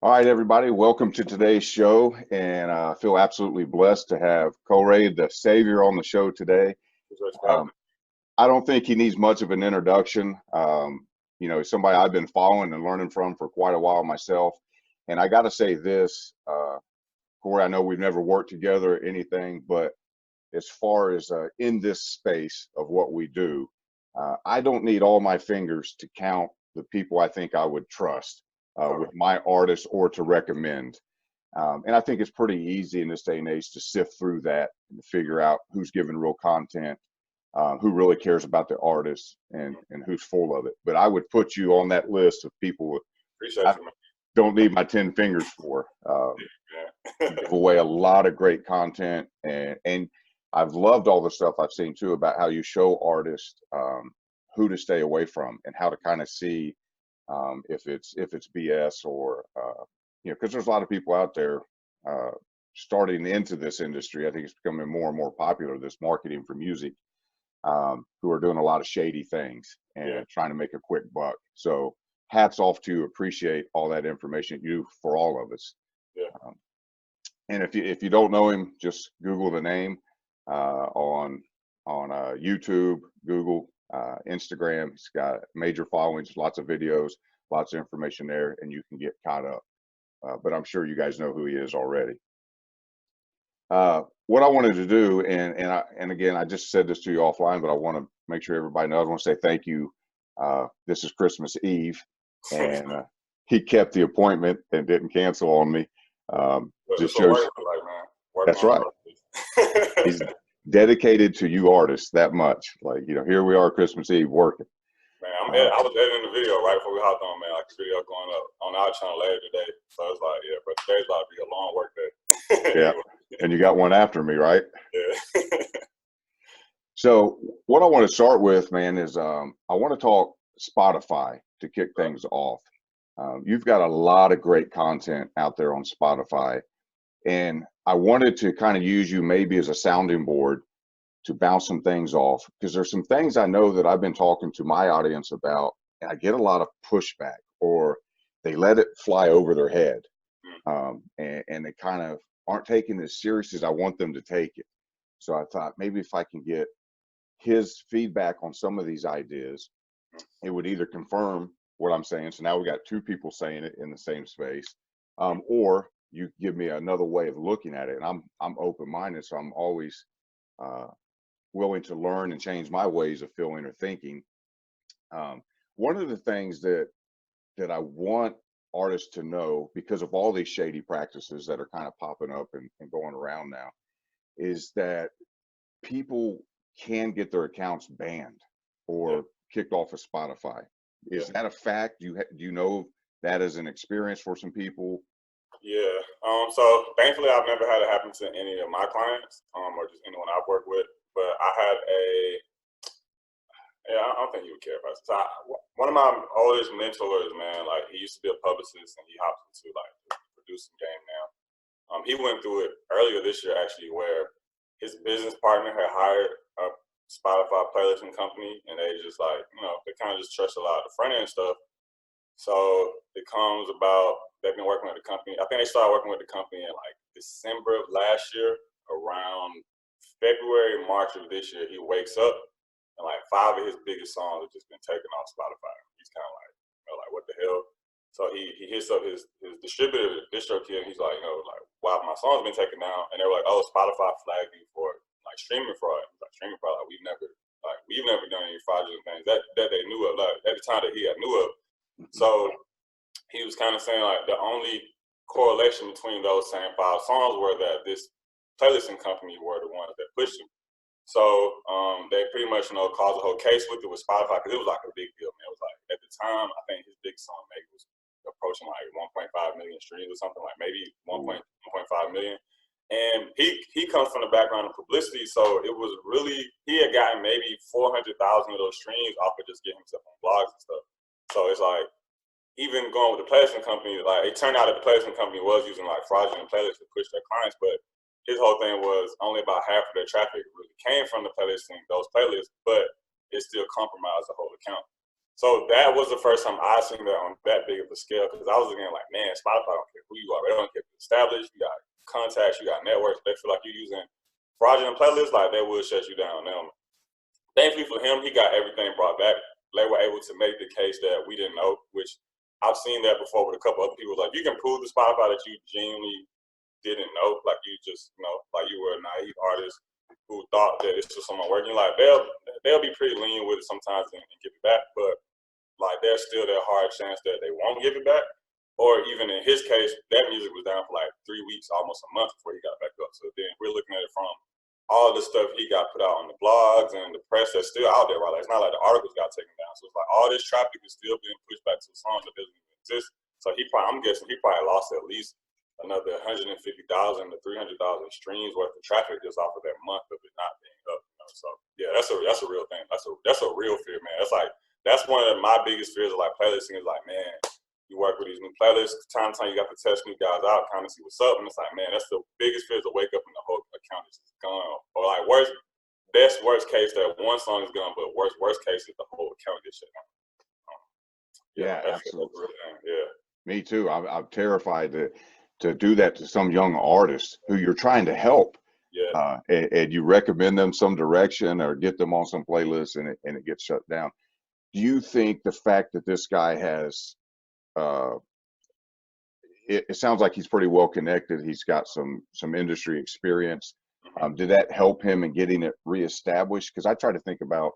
All right, everybody, welcome to today's show. And I feel absolutely blessed to have Kohrey, the Savior, on the show today. What's for Um, I don't think he needs much of an introduction. He's somebody I've been following and learning from for quite a while myself. And I got to say this, Kohrey, I know we've never worked together or anything, but as far as in this space of what we do, I don't need all my fingers to count the people I think I would trust with my artists or to recommend. And I think it's pretty easy in this day and age to sift through that and to figure out who's giving real content, who really cares about the artist, and who's full of it. But I would put you on that list of people Appreciate I you, man. don't need my 10 fingers for. Yeah. You give away a lot of great content, and I've loved all the stuff I've seen too about how you show artists who to stay away from and how to kind of see if it's BS or because there's a lot of people out there uh, starting into this industry. I think it's becoming more and more popular, this marketing for music, who are doing a lot of shady things Yeah. and trying to make a quick buck. So hats off to you. Appreciate all that information you for all of us. Yeah. Um, and if you don't know him, just Google the name on YouTube, Google, Instagram. He's got major followings, lots of videos, lots of information there, and you can get caught up. But I'm sure you guys know who he is already. What I wanted to do, and again, I just said this to you offline, but I want to make sure everybody knows. I want to say thank you. This is Christmas Eve, and he kept the appointment and didn't cancel on me. That's Just what shows work is like, man. Work that's on right. purpose. He's dedicated to you artists that much. Like, here we are Christmas Eve working. Man, Uh, I was editing the video right before we hopped on, man. Like the video going up on our channel later today. So it's like, yeah, but today's about to be a long work day. yeah. And you got one after me, right? Yeah. So what I want to start with, man, is I want to talk Spotify to kick things off. You've got a lot of great content out there on Spotify, and I wanted to kind of use you maybe as a sounding board to bounce some things off, because there's some things I know that I've been talking to my audience about, and I get a lot of pushback, or they let it fly over their head, and they kind of aren't taking it as serious as I want them to take it. So I thought maybe if I can get his feedback on some of these ideas, it would either confirm what I'm saying. So now we got two people saying it in the same space, or you give me another way of looking at it. And I'm open minded, so I'm always uh, willing to learn and change my ways of feeling or thinking. One of the things that I want artists to know, because of all these shady practices that are kind of popping up and going around now, is that people can get their accounts banned Yeah. or kicked off of Spotify. Yeah. Is that a fact? Do you know that as an experience for some people? Yeah. So thankfully, I've never had it happen to any of my clients, or just anyone I've worked with. But I had yeah, I don't think he would care about it. So one of my oldest mentors, man, like he used to be a publicist and he hopped into like the producing game now. He went through it earlier this year actually, where his business partner had hired a Spotify playlisting company, and they just like they kind of just trust a lot of the front end stuff. So it comes about they've been working with the company. I think they started working with the company in like December of last year. Around February, March of this year, he wakes up and like 5 of his biggest songs have just been taken off Spotify. He's kind of like, like what the hell? So he hits up his distributor, DistroKid, and he's like, like why have my songs been taken down? And they were like, oh, Spotify flagged you for like streaming fraud. Like streaming fraud, like we've never done any fraudulent things that they knew of. Like at the time that he had knew of. So he was kind of saying like the only correlation between those same 5 songs were that this playlisting company were the ones that pushed him. So they pretty much caused a whole case with it with Spotify, because it was like a big deal, man. It was like at the time I think his big song maybe was approaching like 1.5 million streams or something, like maybe 1.5 million. And he comes from the background of publicity, so it was really, he had gotten maybe 400,000 of those streams off of just getting himself on blogs and stuff. So it's like, even going with the playlisting company, like it turned out that the playlisting company was using like fraudulent playlists to push their clients, but his whole thing was only about half of their traffic really came from the playlisting, those playlists, but it still compromised the whole account. So that was the first time I seen that on that big of a scale, because I was looking like, man, Spotify don't care who you are. They don't care if you're established, you got contacts, you got networks. They feel like you're using fraudulent playlists, like they will shut you down. Now, thankfully for him, he got everything brought back. They were able to make the case that we didn't know, which I've seen that before with a couple other people. Like, you can prove to Spotify that you genuinely didn't know, like you just, like you were a naive artist who thought that this was someone working. Like, they'll be pretty lenient with it sometimes and give it back, but like there's still that hard chance that they won't give it back. Or even in his case, that music was down for like 3 weeks, almost a month before he got back up. So then we're looking at it from all the stuff he got put out on the blogs and the press that's still out there, right? Like, it's not like the articles got taken down. So it's like all this traffic is still being pushed back to a song that doesn't even exist. So I'm guessing he probably lost at least another 150,000 to 300,000 streams worth of traffic just off of that month of it not being up. So yeah, that's a real thing. That's a real fear, man. That's one of my biggest fears of like playlisting is like, man, you work with these new playlists, time to time you got to test new guys out, kind of see what's up, and it's like, man, that's the biggest fear to wake up and the whole account is just gone. Or like worst case that one song is gone, but worst case is the whole account gets shut down. Yeah, absolutely. Yeah. Me too. I'm terrified to do that to some young artist who you're trying to help. Yeah. And you recommend them some direction or get them on some playlist and it gets shut down. Do you think the fact that this guy has, it sounds like he's pretty well connected. He's got some industry experience. Did that help him in getting it reestablished? Because I try to think about,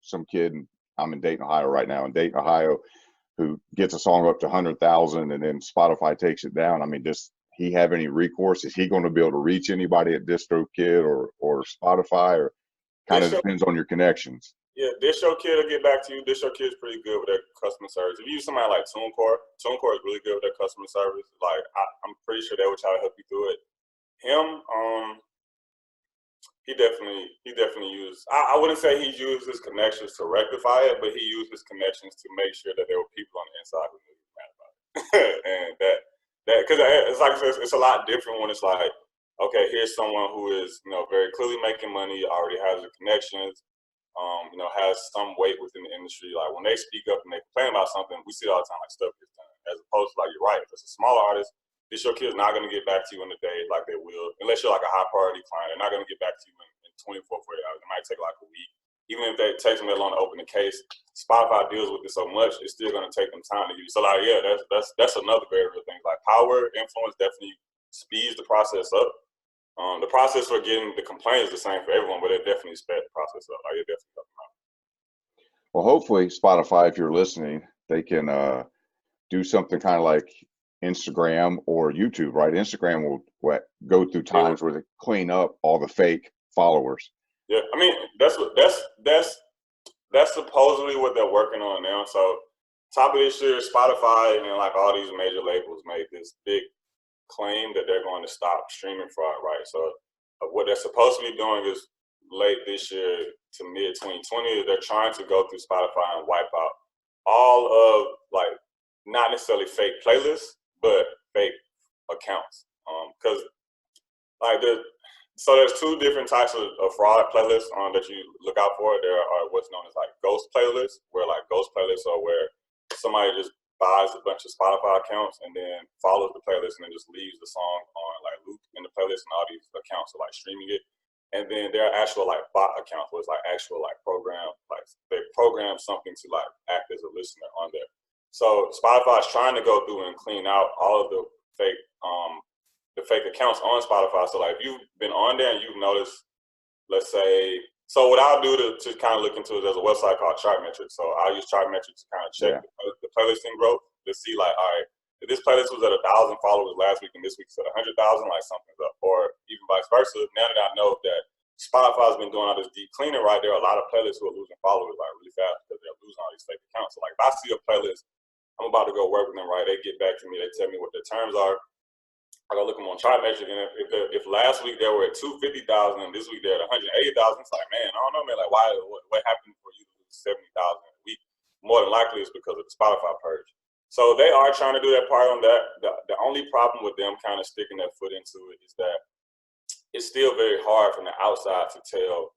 some kid, and I'm in Dayton, Ohio right now, in Dayton, Ohio, who gets a song up to 100,000 and then Spotify takes it down. I mean, does he have any recourse? Is he going to be able to reach anybody at DistroKid or Spotify, or kind of depends on your connections? Yeah, DistroKid will get back to you. DistroKid is pretty good with their customer service. If you use somebody like TuneCore is really good with their customer service. Like, I'm pretty sure they would try to help you through it. Him, he definitely used, I wouldn't say he used his connections to rectify it, but he used his connections to make sure that there were people on the inside who knew he was mad about it. And that, because it's like I said, it's a lot different when it's like, okay, here's someone who is, very clearly making money, already has the connections, has some weight within the industry. Like, when they speak up and they complain about something, we see it all the time, like, stuff gets done. As opposed to, like, you're right, if it's a smaller artist, DistroKid is not going to get back to you in a day like they will, unless you're like a high priority client. They're not going to get back to you in 24, 40 hours. It might take like a week. Even if it takes them that long to open the case, Spotify deals with it so much, it's still going to take them time to give you. So, like, yeah, that's another very real thing. Like, power, influence definitely speeds the process up. The process for getting the complaint is the same for everyone, but it definitely sped the process up. Like, it definitely helped them out. Well, hopefully Spotify, if you're listening, they can do something kind of like Instagram or YouTube, right? Instagram will go through times where they clean up all the fake followers. Yeah, I mean, that's supposedly what they're working on now. So, top of this year, Spotify and like all these major labels made this big claim that they're going to stop streaming fraud, right? So, what they're supposed to be doing is late this year to mid 2020, they're trying to go through Spotify and wipe out all of, like, not necessarily fake playlists, but fake accounts. Because so there's two different types of fraud playlists that you look out for. There are what's known as like ghost playlists, where like ghost playlists are where somebody just buys a bunch of Spotify accounts and then follows the playlist and then just leaves the song on like loop in the playlist, and all these accounts are like streaming it. And then there are actual like bot accounts where it's like actual like program, like they program something to like act as a listener on there. So Spotify is trying to go through and clean out all of the fake accounts on Spotify. So like if you've been on there and you've noticed, let's say, so what I'll do to kind of look into it, there's a website called Chartmetrics. So I'll use Chartmetrics to kind of check the playlisting growth to see like, all right, if this playlist was at 1,000 followers last week and this week's at 100,000, like something's up. Or even vice versa. Now that I know that Spotify's been doing all this deep cleaning, right, there are a lot of playlists who are losing followers like really fast because they're losing all these fake accounts. So like if I see a playlist, I'm about to go work with them, right? They get back to me, they tell me what their terms are. I go look them on Chartmetrics, and if last week they were at 250,000 and this week they're at 180,000, it's like, man, I don't know, man. Like, what happened for you to lose 70,000 a week? More than likely it's because of the Spotify purge. So they are trying to do their part on that. The only problem with them kind of sticking their foot into it is that it's still very hard from the outside to tell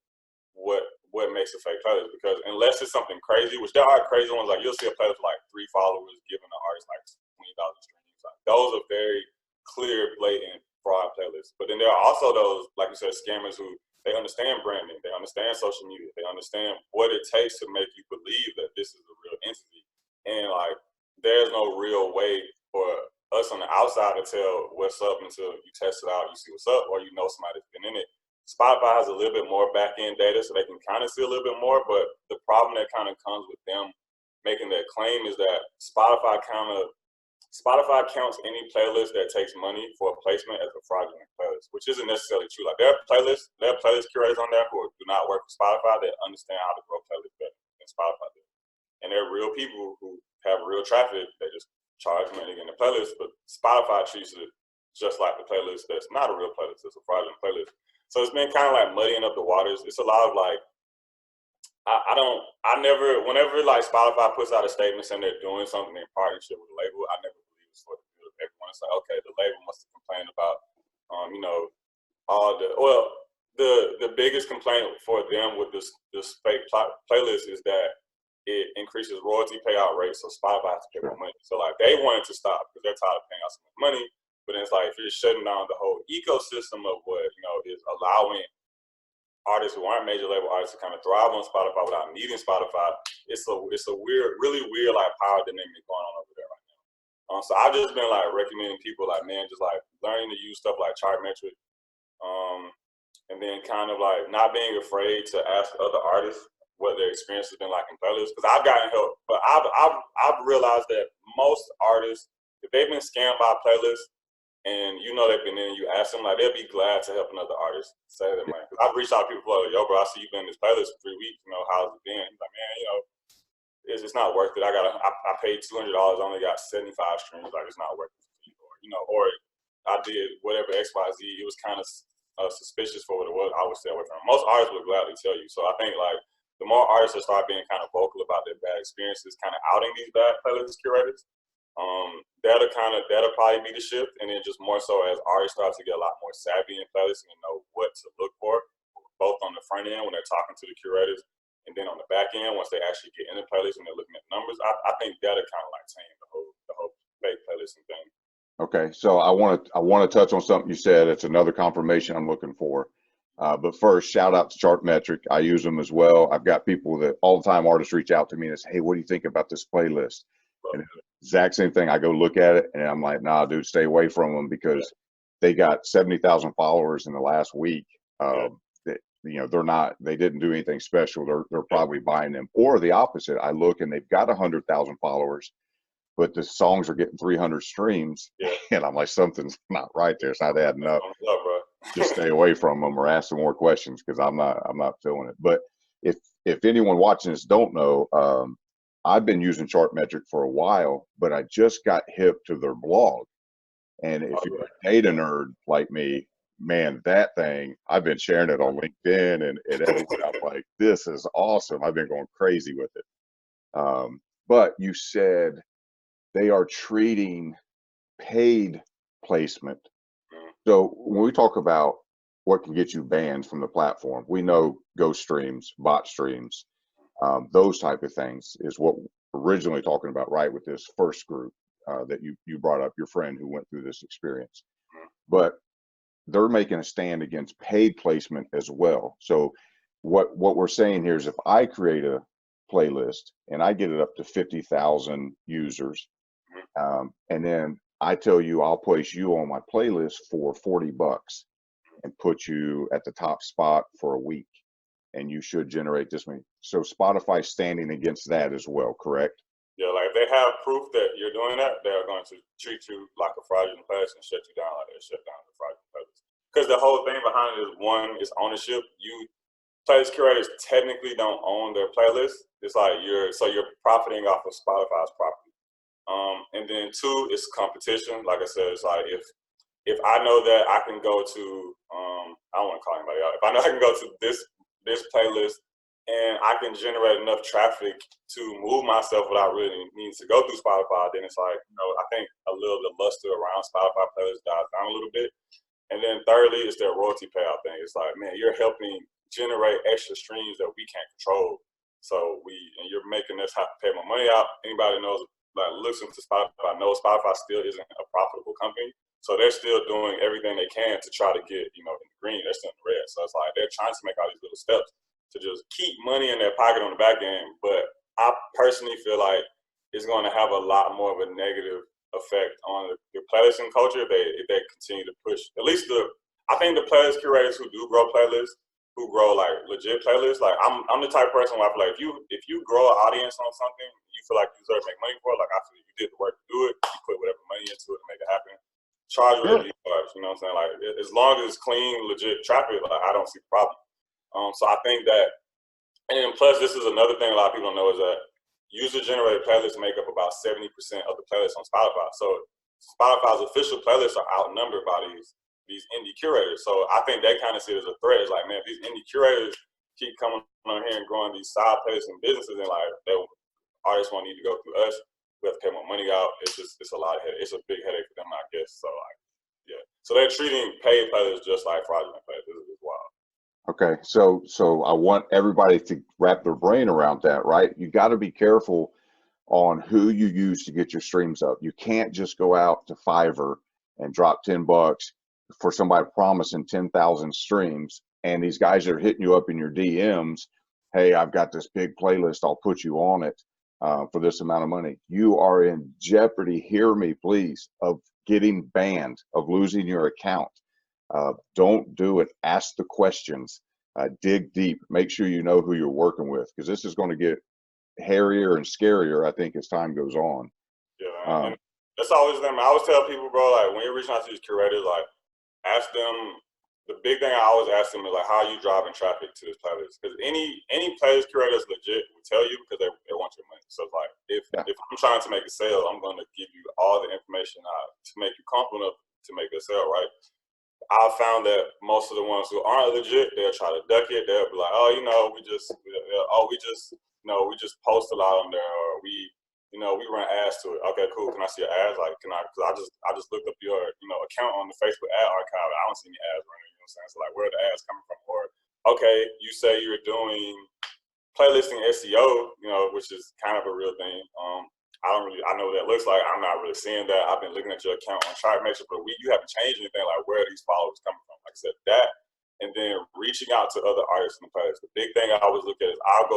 what what makes a fake playlist, because unless it's something crazy, which there are crazy ones, like you'll see a playlist with like 3 followers giving the artist like 20,000 streams. Like those are very clear, blatant fraud playlists. But then there are also those, like you said, scammers who they understand branding, they understand social media, they understand what it takes to make you believe that this is a real entity. And like there's no real way for us on the outside to tell what's up until you test it out, you see what's up, or you know somebody's been in it. Spotify has a little bit more back-end data, so they can kind of see a little bit more, but the problem that kind of comes with them making that claim is that Spotify counts any playlist that takes money for a placement as a fraudulent playlist, which isn't necessarily true. Like there are playlist curators on there who do not work for Spotify that understand how to grow playlists better than Spotify does. And they're real people who have real traffic. They just charge money in the playlist, but Spotify treats it just like the playlist that's not a real playlist, it's a fraudulent playlist. So it's been kind of like muddying up the waters. It's a lot of like, whenever like Spotify puts out a statement saying they're doing something in partnership with the label, I never believe it's for the good of everyone. It's like, okay, the label must have complained about, the biggest complaint for them with this fake playlist is that it increases royalty payout rates, so Spotify has to pay more money. So like they wanted to stop because they're tired of paying out so much money. But it's like if you're shutting down the whole ecosystem of what is allowing artists who aren't major label artists to kind of thrive on Spotify without needing Spotify, it's a weird, really weird like power dynamic going on over there right now. So I've just been like recommending people like, man, just like learning to use stuff like Chartmetric, and then kind of like not being afraid to ask other artists what their experience has been like in playlists. Because I've gotten help, but I've realized that most artists, if they've been scammed by playlists, and they've been in, you ask them, like they'll be glad to help another artist save their money. Because I've reached out to people like, yo, bro, I see you've been in this playlist for 3 weeks. How's it been? He's like, man, it's not worth it. I paid $200, only got 75 streams. Like it's not worth it for you. Or I did whatever X, Y, Z. It was kind of suspicious for what it was. I would stay away from it. Most artists would gladly tell you. So I think like the more artists that start being kind of vocal about their bad experiences, kind of outing these bad playlist curators, that'll probably be the shift. And then just more so as artists start to get a lot more savvy in playlists and know what to look for, both on the front end when they're talking to the curators, and then on the back end once they actually get in the playlist and they're looking at numbers. I think that'll kind of like tame the whole fake playlisting thing. Okay, so I want to touch on something you said. It's another confirmation I'm looking for. But first, shout out to Chartmetric. I use them as well. I've got people that all the time artists reach out to me and say, hey, what do you think about this playlist? And exact same thing. I go look at it and I'm like, nah, dude, stay away from them because they got 70,000 followers in the last week. They didn't do anything special. They're probably buying them. Or the opposite. I look and they've got 100,000 followers, but the songs are getting 300 streams. And I'm like, something's not right there. It's not adding up. Just stay away from them or ask some more questions because I'm not feeling it. But if anyone watching this don't know, I've been using Chartmetric for a while, but I just got hip to their blog. And if you're a data nerd like me, man, that thing, I've been sharing it on LinkedIn and everything. I'm like, this is awesome. I've been going crazy with it. But you said they are treating paid placement. So when we talk about what can get you banned from the platform, we know ghost streams, bot streams, those type of things is what we're originally talking about, right? With this first group that you brought up, your friend who went through this experience. But they're making a stand against paid placement as well. So what we're saying here is if I create a playlist and I get it up to 50,000 users, and then I tell you I'll place you on my playlist for $40 and put you at the top spot for a week, and you should generate this many. So Spotify's standing against that as well, correct? Yeah, like if they have proof that you're doing that, they're going to treat you like a fraudulent playlist and shut you down like they shut down the fraudulent playlist. Because the whole thing behind it is, one, is ownership. Playlist curators technically don't own their playlist. It's like you're profiting off of Spotify's property. And then two, it's competition. Like I said, it's like if I know that I can go to I don't want to call anybody out. If I know I can go to this playlist and I can generate enough traffic to move myself without really needing to go through Spotify, then it's like, I think a little the luster around Spotify playlists dies down a little bit. And then thirdly, it's their royalty payout thing. It's like, man, you're helping generate extra streams that we can't control. So and you're making us have to pay more money out. Anybody that knows, like, listen to Spotify knows Spotify still isn't a profitable company. So they're still doing everything they can to try to get, in the green. They're still in the red. So it's like they're trying to make all these little steps to just keep money in their pocket on the back end. But I personally feel like it's going to have a lot more of a negative effect on the playlisting culture if they continue to push. At least I think the playlist curators who do grow playlists, who grow like legit playlists, like I'm the type of person where I feel like if you grow an audience on something, you feel like you deserve to make money for it. Like, I feel you did the work to do it. You put whatever money into it to make it happen. Charge whatever you charge. You know what I'm saying? Like, as long as it's clean, legit traffic, like, I don't see the problem. So I think that, and plus this is another thing a lot of people don't know, is that user-generated playlists make up about 70% of the playlists on Spotify. So Spotify's official playlists are outnumbered by these indie curators. So I think they kind of see it as a threat. It's like, man, if these indie curators keep coming on here and growing these side playlists and businesses, and like, artists won't need to go through us. We have to pay more money out. It's a lot of headache. It's a big headache for them, I guess. So, like, yeah. So they're treating paid playlists just like fraudulent playlists. This is wild. Okay, so I want everybody to wrap their brain around that, right? You got to be careful on who you use to get your streams up. You can't just go out to Fiverr and drop $10 for somebody promising 10,000 streams, and these guys are hitting you up in your DMs. Hey, I've got this big playlist. I'll put you on it for this amount of money. You are in jeopardy, hear me please, of getting banned, of losing your account. Don't do it. Ask the questions. Dig deep. Make sure you know who you're working with, because this is going to get hairier and scarier, I think, as time goes on. Yeah, and that's always them. I always tell people, bro, like, when you're reaching out to these curators, like, ask them. The big thing I always ask them is, like, how are you driving traffic to this playlist? Because any playlist curator is legit will tell you, because they want your money. So it's like, if I'm trying to make a sale, I'm going to give you all the information to make you confident enough to make a sale, right? I found that most of the ones who aren't legit, they'll try to duck it. They'll be like, oh, we just post a lot on there, or we run ads to it. Okay, cool. Can I see your ads? Like, because I just looked up your, account on the Facebook ad archive. I don't see any ads running. You know what I'm saying? So, like, where are the ads coming from? Or, okay, you say you're doing playlisting SEO, which is kind of a real thing. I know what that looks like. I'm not really seeing that. I've been looking at your account on TriMeasure for a week. You haven't changed anything. Like, where are these followers coming from? Like I said, that, and then reaching out to other artists in the playlist. The big thing I always look at is I'll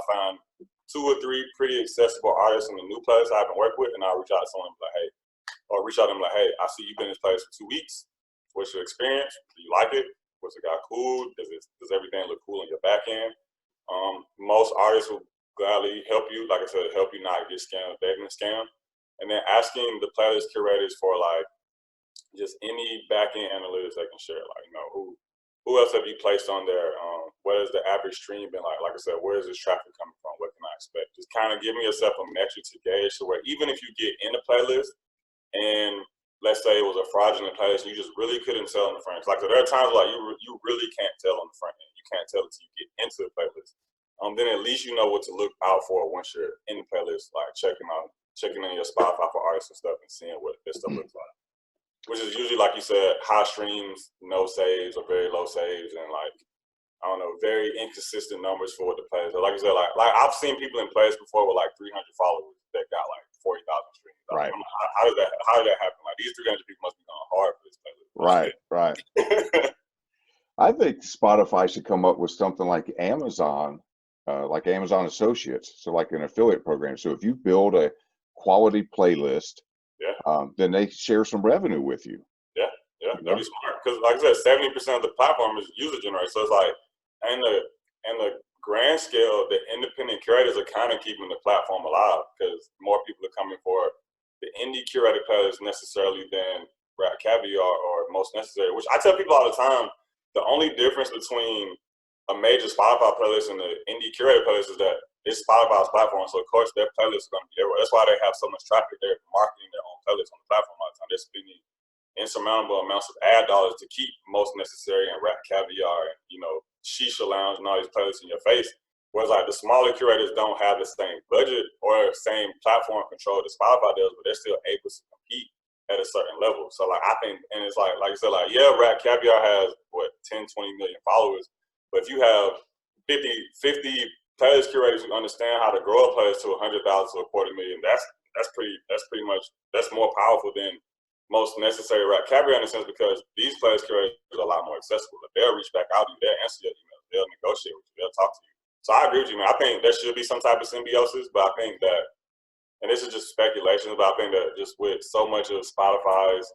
find 2 or 3 pretty accessible artists in the new playlist I haven't worked with, and I'll reach out to someone and be like, hey, I see you've been in this place for 2 weeks. What's your experience? Do you like it? Was it got cool? Does everything look cool on your back end? Most artists will gladly help you, like I said, help you not get scammed, they've been scammed. And then asking the playlist curators for, like, just any back end analytics they can share. Like, who else have you placed on there? What has the average stream been like? Like I said, where is this traffic coming from? What can I expect? Just kind of giving yourself a metric to gauge, to where even if you get in the playlist and let's say it was a fraudulent playlist, you just really couldn't tell on the front end. Like, so there are times like you really can't tell on the front end. You can't tell until you get into the playlist. Then at least you know what to look out for once you're in the playlist, like checking in your Spotify for artists and stuff and seeing what this stuff looks like. Which is usually, like you said, high streams, no saves, or very low saves, and, like, I don't know, very inconsistent numbers for what the players are. Like I said, like I've seen people in plays before with like 300 followers that got like 40,000 streams. Right. How did that happen? Like, these 300 people must be going hard for this playlist. Right. I think Spotify should come up with something like Amazon Associates, so like an affiliate program. So if you build a quality playlist, then they share some revenue with you. Yeah, that'd be smart. Because, like I said, 70% of the platform is user generated. So it's like, and the grand scale, the independent curators are kind of keeping the platform alive, because more people are coming for the indie curated playlists necessarily than Rap Caviar or Most Necessary. Which I tell people all the time, the only difference between a major Spotify playlist and the indie curated playlist is that it's Spotify's platform, so of course their playlists are going to be everywhere. That's why they have so much traffic. They're marketing their own playlists on the platform all the time. They're spending insurmountable amounts of ad dollars to keep Most Necessary and Rap Caviar and, Shisha Lounge and all these playlists in your face. Whereas, like, the smaller curators don't have the same budget or same platform control that Spotify does, but they're still able to compete at a certain level. So, like, I think, and it's like you said, like, yeah, Rap Caviar has 10, 20 million followers. But if you have 50 playlist curators who understand how to grow a playlist to 100,000 to a 250,000, that's pretty much more powerful than most necessary rap caviar in a sense, because these playlist curators are a lot more accessible. Like, they'll reach back out to you, they'll answer your email, they'll negotiate with you, they'll talk to you. So I agree with you, man. I think there should be some type of symbiosis, but I think that, and this is just speculation, but I think that just with so much of Spotify's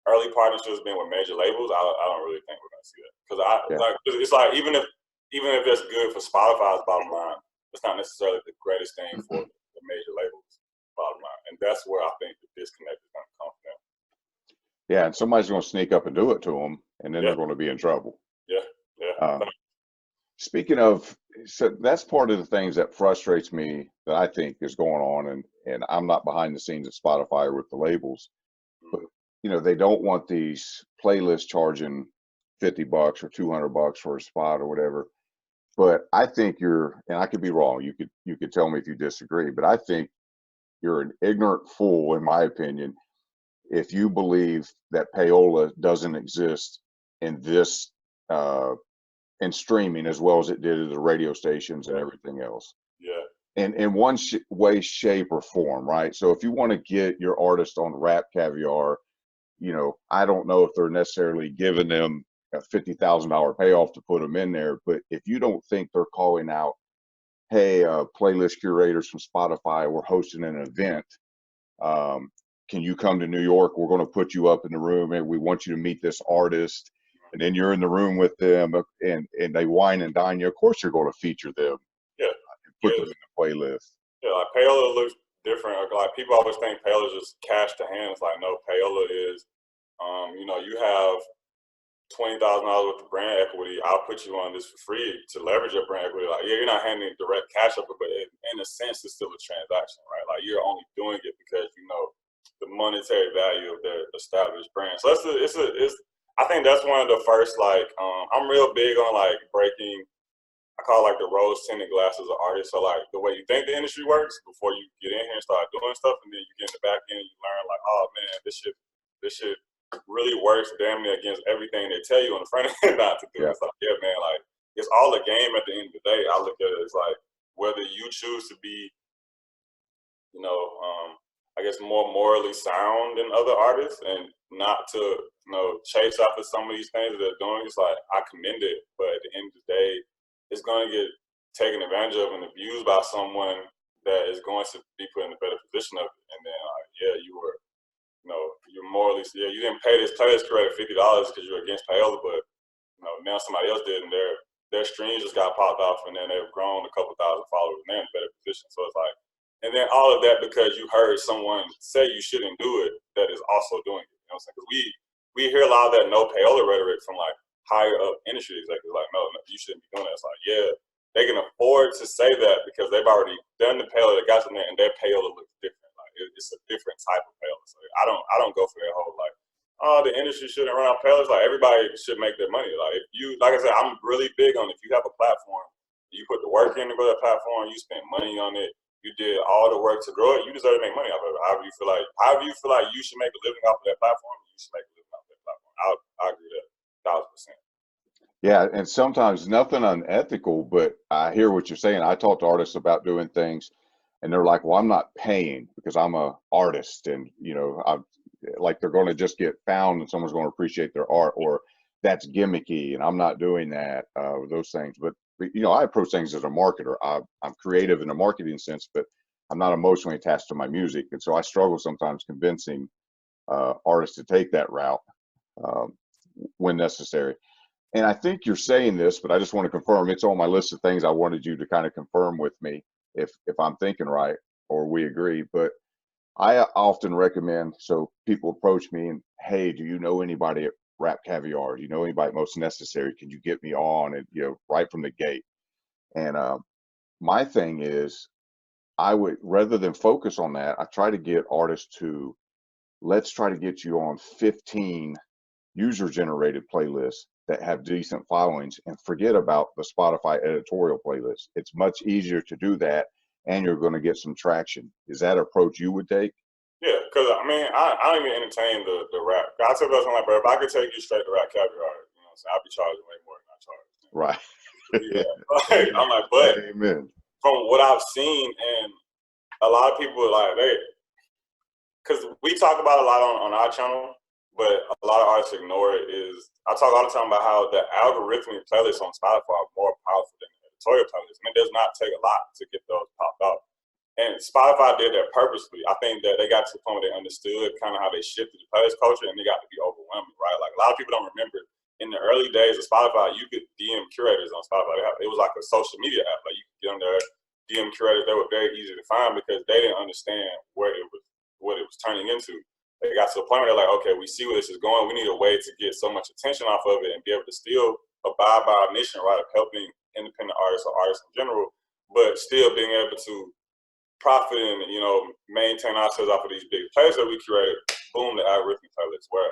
early partnerships being with major labels, I don't really think we're gonna see that. Because it's like even if it's good for Spotify's bottom line, it's not necessarily the greatest thing for the major labels' bottom line, and that's where I think the disconnect is gonna come from. Yeah, and somebody's gonna sneak up and do it to them, and then they're going to be in trouble. Yeah. Speaking of, so that's part of the things that frustrates me that I think is going on, and I'm not behind the scenes at Spotify or with the labels, but they don't want these playlists charging $50 or $200 for a spot or whatever. But I think and I could be wrong. You could tell me if you disagree, but I think you're an ignorant fool, in my opinion, if you believe that payola doesn't exist in this in streaming as well as it did at the radio stations and everything else. Yeah. In one way, shape, or form, right? So if you want to get your artist on Rap Caviar, I don't know if they're necessarily giving them a $50,000 payoff to put them in there, but if you don't think they're calling out, hey, playlist curators from Spotify, we're hosting an event. Can you come to New York? We're going to put you up in the room and we want you to meet this artist. And then you're in the room with them and they wine and dine you. Of course, you're going to feature them. Yeah. And put them in the playlist. Yeah, like payola looks different. Like people always think payola is just cash to hands. Like, no, payola is, you have $20,000 worth of brand equity. I'll put you on this for free to leverage your brand equity. Like, yeah, you're not handing direct cash up, but in a sense, it's still a transaction, right? Like, you're only doing it because the monetary value of their established brand. So I think that's one of the first, I'm real big on breaking, I call it the rose tinted glasses of artists. So the way you think the industry works before you get in here and start doing stuff, and then you get in the back end and you learn oh man, this shit really works damn near against everything they tell you on the front end not to do. Yeah. It's yeah, man, it's all a game at the end of the day. I look at it as whether you choose to be, I guess more morally sound than other artists and not to, chase after some of these things that they're doing. It's I commend it, but at the end of the day, it's going to get taken advantage of and abused by someone that is going to be put in a better position of it. And then, you're morally, you didn't pay this playlist curator $50 because you're against payola, but now somebody else did, and their streams just got popped off, and then they've grown a couple thousand followers, and they're in a better position. So it's and then all of that because you heard someone say you shouldn't do it that is also doing it. You know what I'm saying? Because we hear a lot of that no payola rhetoric from higher up industry executives, no, you shouldn't be doing that. It's yeah, they can afford to say that because they've already done the payola, they got them there, and their payola looks different. It's a different type of payola. So I don't go for that whole the industry shouldn't run out payolas. Everybody should make their money. If you, like I said, I'm really big on if you have a platform, you put the work in to grow that platform, you spend money on it, you did all the work to grow it, you deserve to make money off of it. However you feel like you should make a living off of that platform, you should make a living off of that platform. I agree with that 1,000%. Yeah, and sometimes nothing unethical, but I hear what you're saying. I talk to artists about doing things, and they're like, "Well, I'm not paying because I'm a artist, and I'm they're going to just get found, and someone's going to appreciate their art, or that's gimmicky, and I'm not doing that, those things." But I approach things as a marketer. I'm creative in a marketing sense, but I'm not emotionally attached to my music, and so I struggle sometimes convincing artists to take that route when necessary. And I think you're saying this, but I just want to confirm it's on my list of things I wanted you to kind of confirm with me if I'm thinking right or we agree. But I often recommend, so people approach me and, hey, do you know anybody at Rap Caviar? Do you know anybody most necessary? Can you get me on? And right from the gate. And my thing is, I would, rather than focus on that, I try to get artists to, let's try to get you on 15 user-generated playlists that have decent followings and forget about the Spotify editorial playlist. It's much easier to do that, and you're going to get some traction. Is that approach you would take? Yeah, because I don't even entertain the rap. I tell people, bro, if I could take you straight to Rap Caviar, I'd be charging way more than I charge. Right. Yeah. Like, I'm like, but Amen. from what I've seen, and a lot of people like because we talk about a lot on our channel, but a lot of artists ignore it. Is I talk all the time about how the algorithmic playlists on Spotify are more powerful than the editorial playlists, and it does not take a lot to get those popped up. And Spotify did that purposely. I think that they got to the point where they understood kind of how they shifted the playlist culture, and they got to be overwhelming, right? Like a lot of people don't remember in the early days of Spotify, you could DM curators on Spotify. It was like a social media app. Like you could get on there, DM curators. They were very easy to find because they didn't understand what it was turning into. They got to the point where they're like, okay, we see where this is going. We need a way to get so much attention off of it and be able to still abide by our mission, right, of helping independent artists or artists in general, but still being able to profit and, maintain ourselves off of these big players that we curated. Boom, the algorithmic playlists where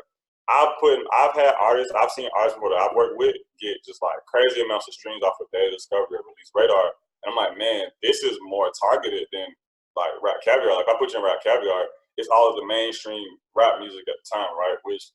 I've had artists, I've seen artists before that I've worked with get just like crazy amounts of streams off of Data Discovery or Release Radar. And I'm like, man, this is more targeted than like Rap Caviar. Like if I put you in Rap Caviar, it's all of the mainstream rap music at the time, right? Which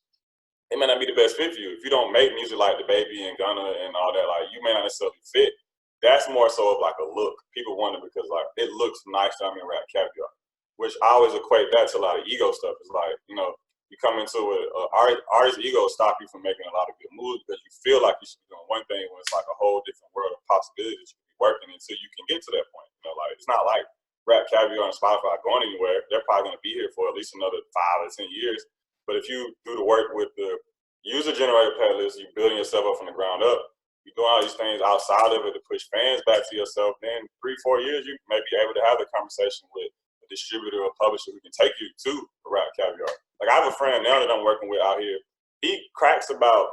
it may not be the best fit for you. If you don't make music like The Baby and Gunna and all that, like you may not necessarily fit. That's more so of like a look. People wonder because like it looks nice to me in Rap Caviar, which I always equate that to a lot of ego stuff. It's like, you come into it, artist ego stop you from making a lot of good moves because you feel like you should be doing one thing when it's like a whole different world of possibilities you can be working until you can get to that point. Like it's not like Rap Caviar and Spotify going anywhere. They're probably going to be here for at least another 5 or 10 years. But if you do the work with the user-generated playlist, you're building yourself up from the ground up. You're doing all these things outside of it to push fans back to yourself. Then 3-4 years, you may be able to have the conversation with a distributor or publisher who can take you to Rap Caviar. Like I have a friend now that I'm working with out here. He cracks about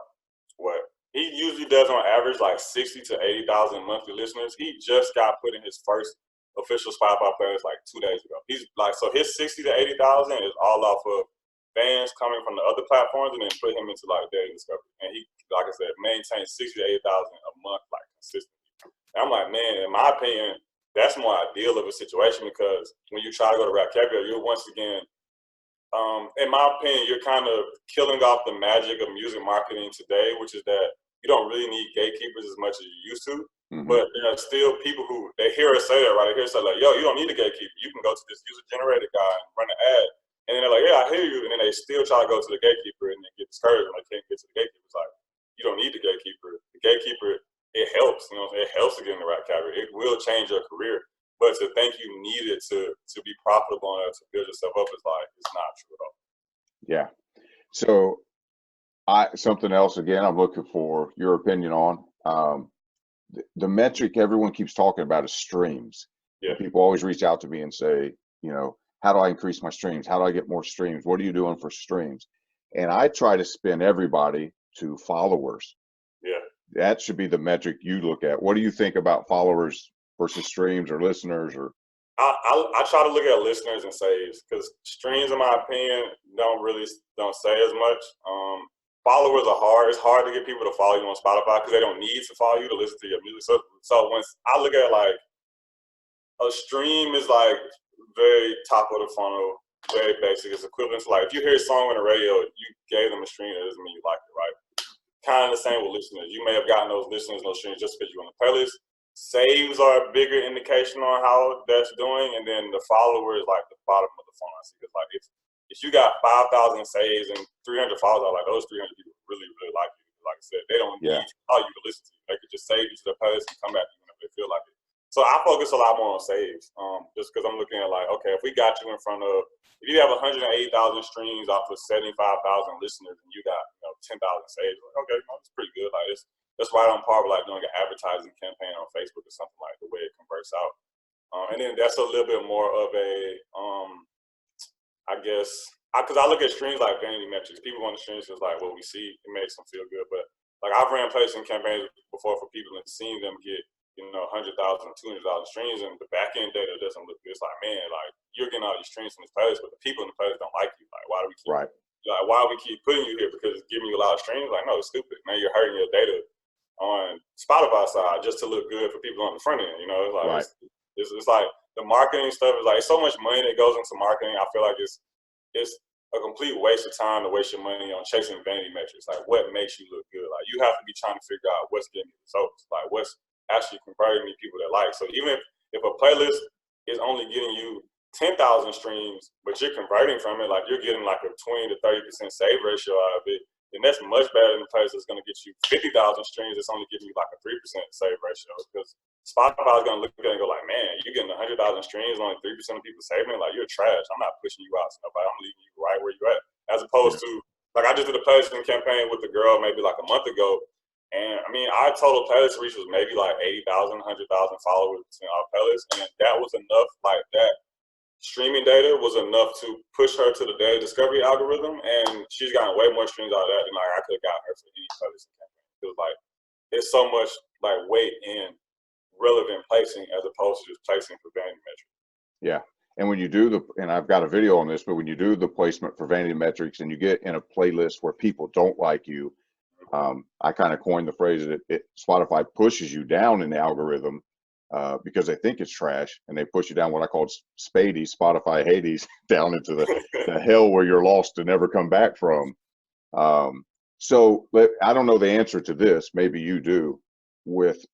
what he usually does on average, like 60 to 80,000 monthly listeners. He just got put in his first official Spotify playlist like 2 days ago. He's like, so his 60 to 80,000 is all off of fans coming from the other platforms and then put him into like Data Discovery. And he, like I said, maintains 60 to 80,000 a month, like consistently. And I'm like, man, in my opinion, that's more ideal of a situation because when you try to go to Rap Caviar, you're once again, in my opinion, you're kind of killing off the magic of music marketing today, which is that you don't really need gatekeepers as much as you used to. Mm-hmm. But there are still people who, they hear us say that, right? They hear us say like, yo, you don't need a gatekeeper. You can go to this user-generated guy and run an ad. And then they're like, yeah, I hear you. And then they still try to go to the gatekeeper and then get discouraged when they can't get to the gatekeeper. It's like, you don't need the gatekeeper. The gatekeeper, it helps. It helps to get in the Rap Caviar. It will change your career. But to think you need it to be profitable and to build yourself up is like, it's not true at all. Yeah. So something else, again, I'm looking for your opinion on. The metric everyone keeps talking about is streams. Yeah. And people always reach out to me and say, how do I increase my streams? How do I get more streams? What are you doing for streams? And I try to spin everybody to followers. Yeah. That should be the metric you look at. What do you think about followers versus streams or listeners? Or I try to look at listeners and saves because streams, in my opinion, don't say as much. Followers are hard. It's hard to get people to follow you on Spotify because they don't need to follow you to listen to your music. So once I look at like a stream is like very top of the funnel, very basic. It's equivalent to like if you hear a song on the radio, you gave them a stream, that doesn't mean you like it, right? Kind of the same with listeners. You may have gotten those listeners, those streams just because you're on the playlist. Saves are a bigger indication on how that's doing, and then the followers like the bottom of the funnel. Because like if you got 5,000 saves and 300 followers, like those 300 people really like you. Like I said, they don't need to follow you to listen to you. They could just save you to their playlist and come back to you whenever they feel like it. So I focus a lot more on saves, just because I'm looking at like, okay, if we got you in front of, if you have 180,000 streams off of 75,000 listeners and you got 10,000 saves, like, okay, that's pretty good. Like that's right on par with like doing an advertising campaign on Facebook or something, like the way it converts out. And then that's a little bit more of a, I guess, because I look at streams like vanity metrics. People want the streams because like what we see, it makes them feel good. But like I've ran placement campaigns before for people and seen them get 100,000, 200,000 streams, and the back end data doesn't look good. It's like, man, like you're getting all these streams from this playlist, but the people in the playlist don't like you. Like, why do we keep why do we keep putting you here because it's giving you a lot of streams? Like, no, it's stupid. Now you're hurting your data on Spotify side just to look good for people on the front end. It's like it's like the marketing stuff is like so much money that goes into marketing. I feel like it's a complete waste of time to waste your money on chasing vanity metrics. Like, what makes you look good? Like, you have to be trying to figure out what's getting you results. Like, what's actually converting me people that like. So even if a playlist is only getting you 10,000 streams, but you're converting from it, like you're getting like a 20 to 30% save ratio out of it, then that's much better than the place that's going to get you 50,000 streams. It's only giving you like a 3% save ratio, because Spotify is going to look at it and go like, man, you're getting 100,000 streams and only 3% of people saving it. Like, you're trash. I'm not pushing you out to nobody. I'm leaving you right where you're at. As opposed to, like, I just did a playlist campaign with the girl maybe like a month ago. And I mean, our total playlist reach was maybe like 80,000, 100,000 followers between our playlists. And that was enough, like that streaming data was enough to push her to the daily discovery algorithm, and she's gotten way more streams out of that than like I could have got her for any playlist campaign. It was like it's so much like weight in relevant placing as opposed to just placing for vanity metrics. Yeah. And when you do and I've got a video on this, but when you do the placement for vanity metrics and you get in a playlist where people don't like you, I kind of coined the phrase that Spotify pushes you down in the algorithm because they think it's trash, and they push you down what I call Spady, Spotify Hades, down into the hell where you're lost to never come back from. So I don't know the answer to this. Maybe you do.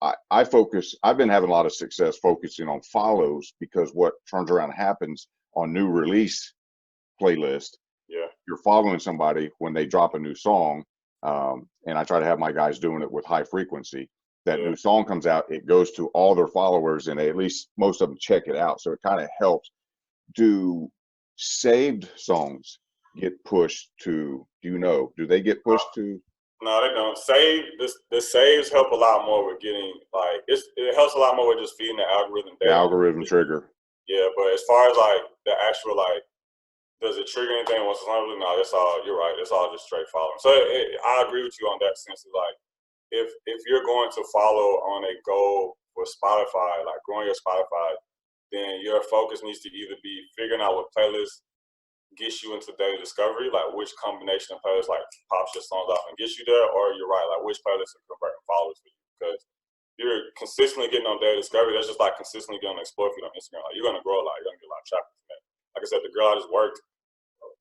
I've been having a lot of success focusing on follows, because what turns around happens on new release playlist. Yeah. You're following somebody when they drop a new song. And I try to have my guys doing it with high frequency. That new song comes out, it goes to all their followers, and at least most of them check it out. So it kind of helps. Do saved songs get pushed to, do they get pushed to? No, they don't. The saves help a lot more with getting, like, it helps a lot more with just feeding the algorithm data. The algorithm trigger. Yeah, but as far as like the actual, like, does it trigger anything once it's on? No, that's all. You're right. It's all just straight following. So I agree with you on that sense. Of like, if you're going to follow on a goal for Spotify, like growing your Spotify, then your focus needs to either be figuring out what playlist gets you into daily discovery, like which combination of playlists like pops your songs off and gets you there, or you're right, like which playlists are converting followers for you. Because you're consistently getting on daily discovery, that's just like consistently getting on the explore feed on Instagram. Like, you're gonna grow a lot, you're gonna get a lot of traffic from that. Like I said, the girl I just worked,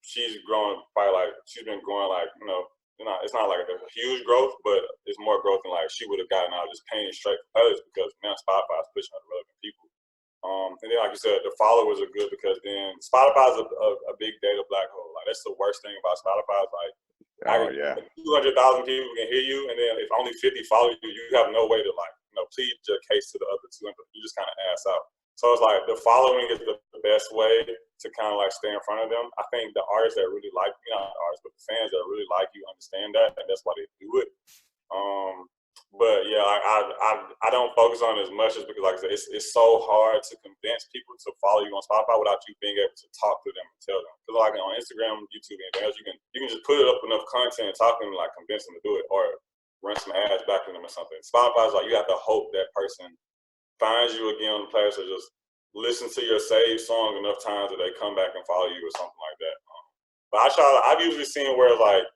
she's growing probably like she's been growing like, it's not like a huge growth, but it's more growth than like she would have gotten out of just paying straight for playlists, because now Spotify is pushing out relevant people. And then, like you said, the followers are good, because then Spotify is a big data black hole. Like, that's the worst thing about Spotify. Is like, 200,000 people can hear you, and then if only 50 follow you, you have no way to plead your case to the other 200. You just kind of ass out. So it's like the following is the best way to kind of like stay in front of them. I think the artists that really like, not the artists, but the fans that really like you understand that, and that's why they do it. But yeah, I don't focus on it as much, as because, like I said, it's so hard to convince people to follow you on Spotify without you being able to talk to them and tell them. Because like on Instagram, YouTube, and anything else, you can just put up enough content and talk to them, like convince them to do it, or run some ads back to them or something. Spotify is like, you have to hope that person finds you again on the place, or just listen to your saved song enough times that they come back and follow you or something like that. But I've usually seen where like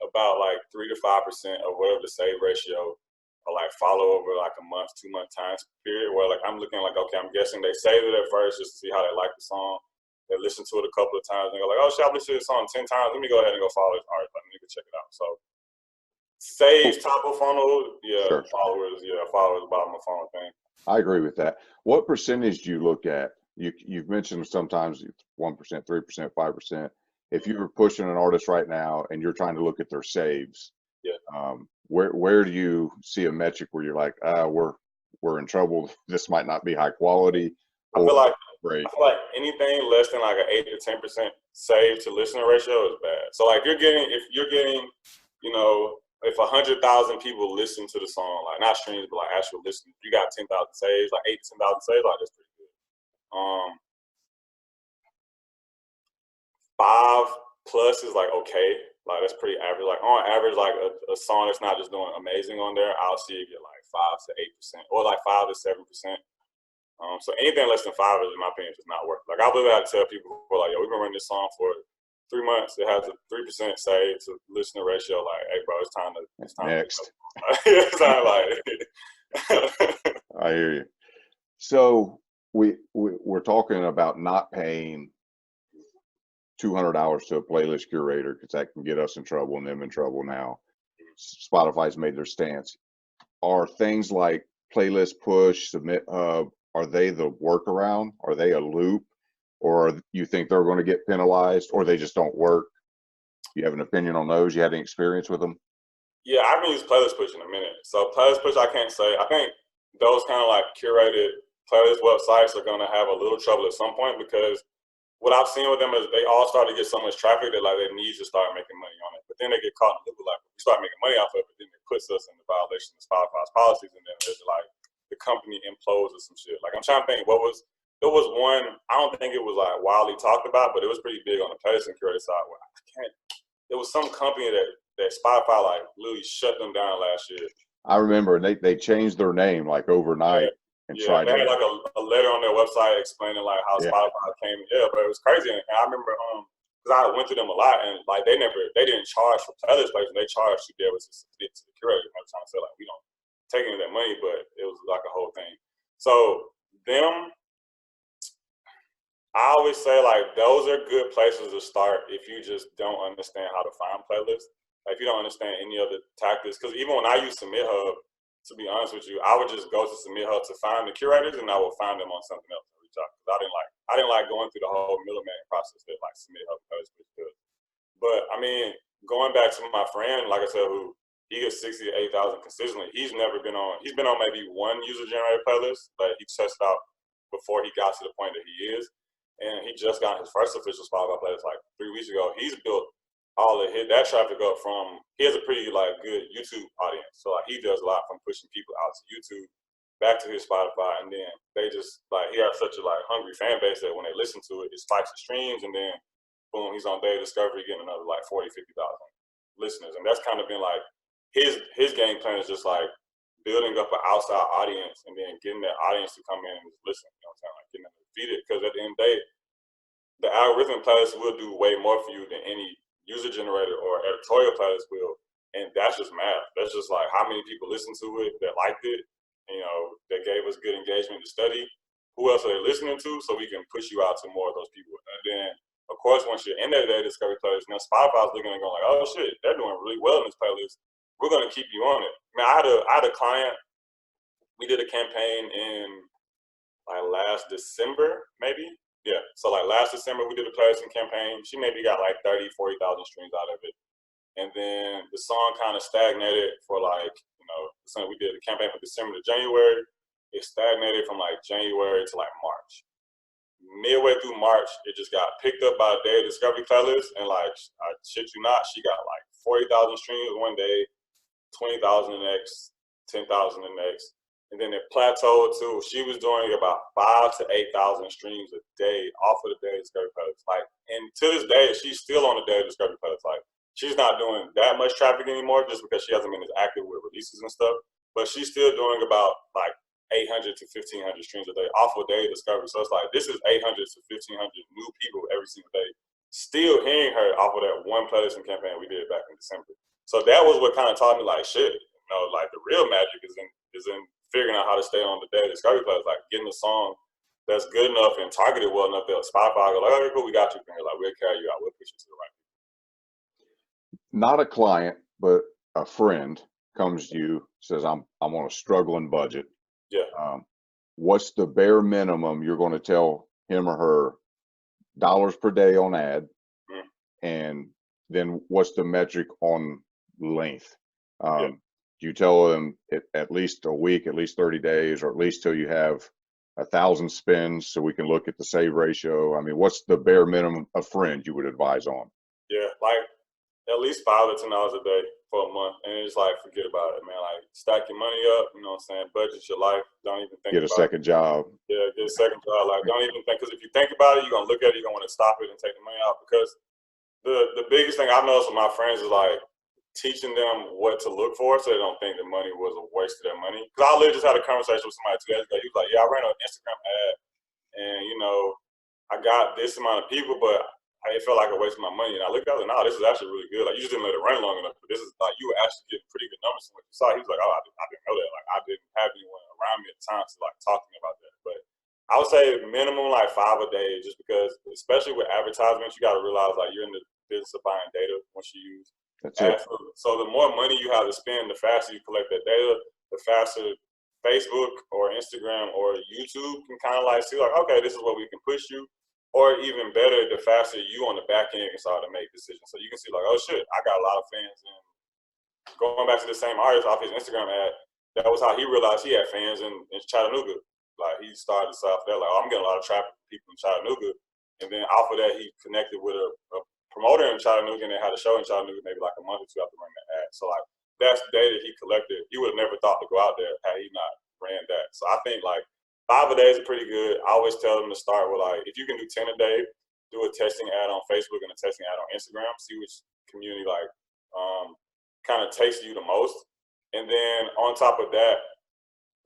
about like 3 to 5% of whatever the save ratio, or like follow over like a month, 2 month time period, where like I'm looking like, okay, I'm guessing they saved it at first just to see how they like the song. They listen to it a couple of times and go like, oh shit, I've listened to this song 10 times. Let me go ahead and go follow this artist. Let me go check it out. So saves top of funnel, Sure. followers, bottom of funnel thing. I agree with that. What percentage do you look at? You've mentioned sometimes 1%, 3%, 5%. If you were pushing an artist right now and you're trying to look at their saves, where do you see a metric where you're like, we're in trouble, this might not be high quality? I feel like anything less than like an 8 to 10% save to listener ratio is bad. So like if you're getting, if 100,000 people listen to the song, like not streams, but like actual listeners, you got 10,000 saves, like 8 to 10,000 saves, like that's pretty good. 5+ is like okay, like that's pretty average. Like on average, like a song that's not just doing amazing on there, I'll see it get like 5 to 8%, or like 5 to 7%. So anything less than 5 is, in my opinion, just not worth it. Like I literally had to tell people before, like, yo, we've been running this song for 3 months. It has a 3% save to listener ratio. Like, hey, bro, it's time next. It's time like. I hear you. So we're talking about not paying $200 to a playlist curator, because that can get us in trouble and them in trouble now. Spotify's made their stance. are things like playlist push, submit hub, are they the workaround? Are they a loop? Or you think they're going to get penalized, or they just don't work? You have an opinion on those? You had any experience with them? Yeah, I haven't used playlist push in a minute. So playlist push, I can't say. I think those kind of like curated playlist websites are going to have a little trouble at some point, because what I've seen with them is they all start to get so much traffic that like they need to start making money on it. But then they get caught in the loop of like, we start making money off of it, but then it puts us in the violation of Spotify's policies, and then it's like the company implodes or some shit. Like I'm trying to think there was one, I don't think it was like wildly talked about, but it was pretty big on the playlist and curated side. Where I can't, it was some company that Spotify like literally shut them down last year. I remember they changed their name like overnight and Yeah, tried they had to. like a letter on their website explaining like how Yeah, Spotify came. Yeah, but it was crazy. And I remember because I went through them a lot, and like they didn't charge for playlist placement. They charged to be able to submit to the curator. I'm trying to say like we don't take any of that money, but it was like a whole thing. So them, I always say like those are good places to start if you just don't understand how to find playlists. Like if you don't understand any other tactics, because even when I use Submit Hub, to be honest with you, I would just go to Submit Hub to find the curators, and I will find them on something else and reach out. Because I didn't like going through the whole middleman process that like Submit Hub does. But I mean, going back to my friend, like I said, who he gets 60 to 8,000 consistently. He's been on maybe one user generated playlist, but he tested out before he got to the point that he is. And he just got his first official Spotify playlist like 3 weeks ago. He's built all of that traffic up from, he has a pretty like good YouTube audience. So like he does a lot from pushing people out to YouTube, back to his Spotify, and then they just like, he has such a like hungry fan base that when they listen to it, it spikes the streams, and then boom, he's on day discovery getting another like 40, 50,000 listeners. And that's kind of been like his game plan is just like building up an outside audience and then getting that audience to come in and just listen. You know what I'm saying? Like getting them to feed it. Because at the end of the day, the algorithm playlist will do way more for you than any user generated or editorial playlist will. And that's just math. That's just like how many people listened to it that liked it, you know, that gave us good engagement to study. Who else are they listening to? So we can push you out to more of those people. And then, of course, once you're in that discovery playlist, now Spotify's looking and going like, oh shit, they're doing really well in this playlist. We're gonna keep you on it. I mean, I had a client. We did a campaign in like last December, maybe. Yeah. So like last December, we did a playlist campaign. She maybe got like 30, 40,000 streams out of it. And then the song kind of stagnated for like, you know, so we did a campaign from December to January. It stagnated from like January to like March. Midway through March, it just got picked up by a day discovery playlist, and like I shit you not, she got like 40,000 streams one day, 20,000 the next, 10,000 the next, and then it plateaued too. She was doing about 5,000 to 8,000 streams a day off of the day discovery playlist. Like, and to this day, she's still on the day discovery playlist. Like, she's not doing that much traffic anymore, just because she hasn't been as active with releases and stuff. But she's still doing about like 800 to 1,500 streams a day off of daily discovery. So it's like this is 800 to 1,500 new people every single day, still hearing her off of that one playlist campaign we did back in December. So that was what kind of taught me like shit. You know, like the real magic is in figuring out how to stay on the daily discovery playlist, like getting a song that's good enough and targeted well enough that Spotify go like, okay, cool, we got you from here. Like we'll carry you out, we'll push you to the right people. Not a client, but a friend comes to you, says, I'm on a struggling budget. Yeah. What's the bare minimum you're going to tell him or her dollars per day on ad? Mm-hmm. And then what's the metric on length? Yeah. Do you tell them at least a week, at least 30 days, or at least till you have 1,000 spins so we can look at the save ratio? I mean, what's the bare minimum a friend you would advise on? Yeah, like at least $5 to $10 a day for a month, and it's like forget about it, man. Like stack your money up, you know what I'm saying? Budget your life. Don't even think Get a about second job. Yeah, get a second job. Like don't even think, because if you think about it, you're gonna look at it, you're gonna want to stop it and take the money out. Because the biggest thing I've noticed with my friends is like teaching them what to look for, so they don't think the money was a waste of their money. Because I literally just had a conversation with somebody 2 days ago. He was like, "Yeah, I ran an Instagram ad, and you know, I got this amount of people, but it felt like a waste of my money." And I looked at it, no, this is actually really good. Like, you just didn't let it run long enough. But this is like, you were actually getting pretty good numbers from what you saw. He was like, oh, I didn't know that. Like, I didn't have anyone around me at the time to like talk to me about that. But I would say minimum like 5 a day, just because, especially with advertisements, you got to realize like you're in the business of buying data once you use That's it. ads. So the more money you have to spend, the faster you collect that data, the faster Facebook or Instagram or YouTube can kind of like see like, okay, this is what we can push you. Or even better, the faster you on the back end can start to make decisions. So you can see like, oh shit, I got a lot of fans. And going back to the same artist off his Instagram ad, that was how he realized he had fans in Chattanooga. Like he started to off there like, oh, I'm getting a lot of traffic from people in Chattanooga. And then off of that, he connected with a promoter in Chattanooga, and they had a show in Chattanooga maybe like a month or two after running the ad. So like that's data he collected. He would have never thought to go out there had he not ran that. So I think like 5 a day is pretty good. I always tell them to start with like, if you can do 10 a day, do a testing ad on Facebook and a testing ad on Instagram, see which community like kind of takes you the most. And then on top of that,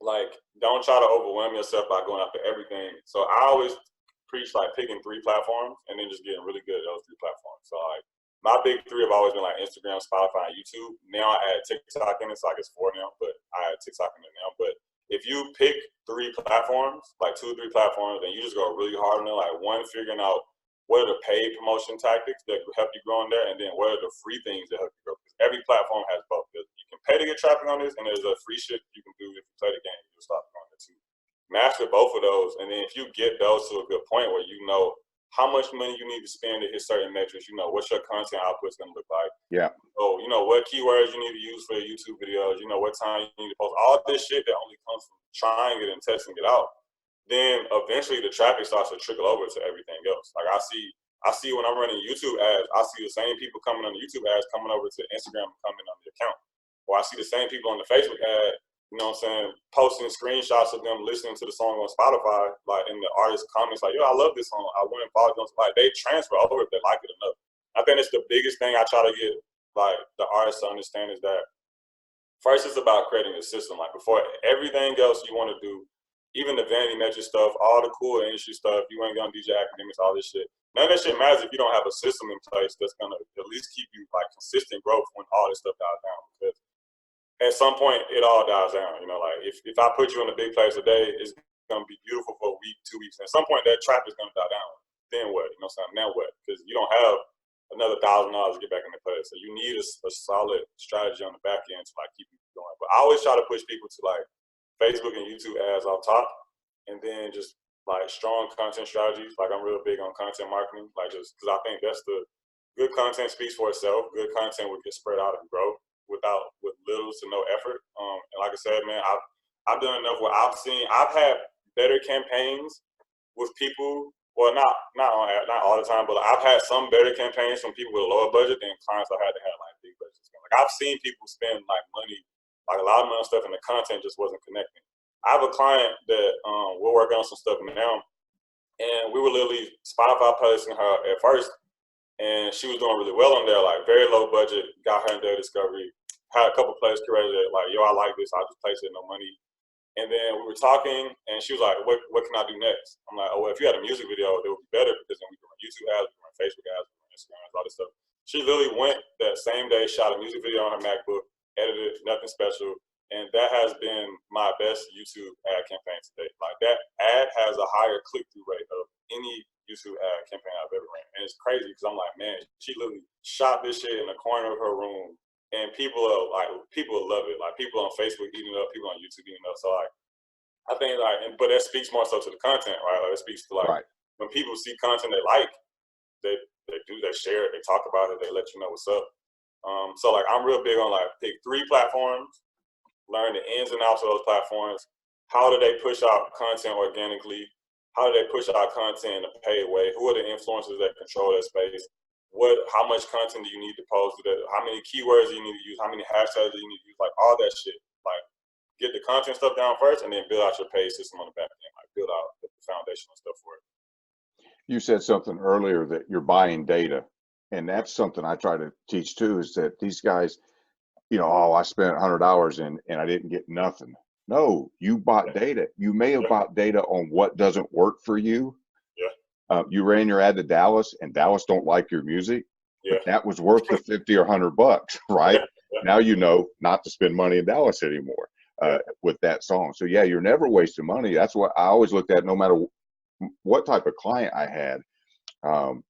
like don't try to overwhelm yourself by going after everything. So I always preach like picking 3 platforms and then just getting really good at those 3 platforms. So like my big 3 have always been like Instagram, Spotify, and YouTube. Now I add TikTok in it, so I guess 4 now, but I add TikTok in it now. But if you pick 3 platforms, like 2 or 3 platforms, then you just go really hard on it. Like one, figuring out what are the paid promotion tactics that help you grow in there, and then what are the free things that help you grow. Because every platform has both. You can pay to get traffic on this, and there's a free shit you can do if you play the game. You'll start growing it too. Master both of those, and then if you get those to a good point where you know how much money you need to spend to hit certain metrics, you know what your content output is going to look like. Yeah. So you know what keywords you need to use for your YouTube videos. You know what time you need to post. All this shit that only comes from trying it and testing it out. Then eventually the traffic starts to trickle over to everything else. Like I see when I'm running YouTube ads, I see the same people coming on the YouTube ads coming over to Instagram and coming on the account. Or I see the same people on the Facebook ad, you know what I'm saying, posting screenshots of them listening to the song on Spotify, like in the artist comments, like, yo, I love this song. I went and followed them. Like they transfer over if they like it enough. I think it's the biggest thing I try to get like the artists to understand is that first it's about creating a system. Like before everything else you want to do, even the vanity metric stuff, all the cool industry stuff, you ain't gonna DJ academics, all this shit. None of that shit matters if you don't have a system in place that's gonna at least keep you like consistent growth when all this stuff dies down. Because at some point it all dies down. You know, like if I put you in a big place today, it's gonna be beautiful for a week, 2 weeks. And at some point that traffic is gonna die down. Then what? You know what I'm saying? Now what? Because you don't have another $1,000 to get back in the place. So you need a solid strategy on the back end to like keep you going. But I always try to push people to like Facebook and YouTube ads off top, and then just like strong content strategies. Like I'm real big on content marketing, like just because I think that's the good content speaks for itself. Good content will get spread out and grow with little to no effort. And like I said, man, I've done enough where I've had better campaigns with people. Well, not all the time, but I've had some better campaigns from people with a lower budget than clients I had to have like big budgets. Like I've seen people spend like money, like a lot of money on stuff, and the content just wasn't connecting. I have a client that we're working on some stuff now, and we were literally Spotify posting her at first, and she was doing really well on there, like very low budget, got her in their discovery, had a couple players curated it, like, yo, I like this, I'll just place it, no money. And then we were talking, and she was like, what can I do next? I'm like, oh, well, if you had a music video, it would be better because then we can run YouTube ads, we can run Facebook ads, we can run Instagram ads, all this stuff. She literally went that same day, shot a music video on her MacBook, edited, nothing special, and that has been my best YouTube ad campaign to date. Like that ad has a higher click-through rate of any YouTube ad campaign I've ever ran. And it's crazy because I'm like, man, she literally shot this shit in the corner of her room, and people love it. Like people on Facebook eating it up, people on YouTube eating it up. So like, I think like, but that speaks more so to the content, right? Like it speaks to like when people see content they like, they share it, they talk about it, they let you know what's up. So like I'm real big on like pick 3 platforms, learn the ins and outs of those platforms. How do they push out content organically? How do they push out content in a paid way? Who are the influencers that control that space? How much content do you need to post? How many keywords do you need to use? How many hashtags do you need to use? Like all that shit. Like get the content stuff down first, and then build out your paid system on the back end. Like build out the foundational stuff for it. You said something earlier that you're buying data, and that's something I try to teach too. Is that these guys, you know, oh, I spent $100 and I didn't get nothing. No, you bought data. You may have bought data on what doesn't work for you. You ran your ad to Dallas, and Dallas don't like your music. But that was worth the 50 or $100, right? Now you know not to spend money in Dallas anymore with that song. So yeah, you're never wasting money. That's what I always looked at, no matter what type of client I had.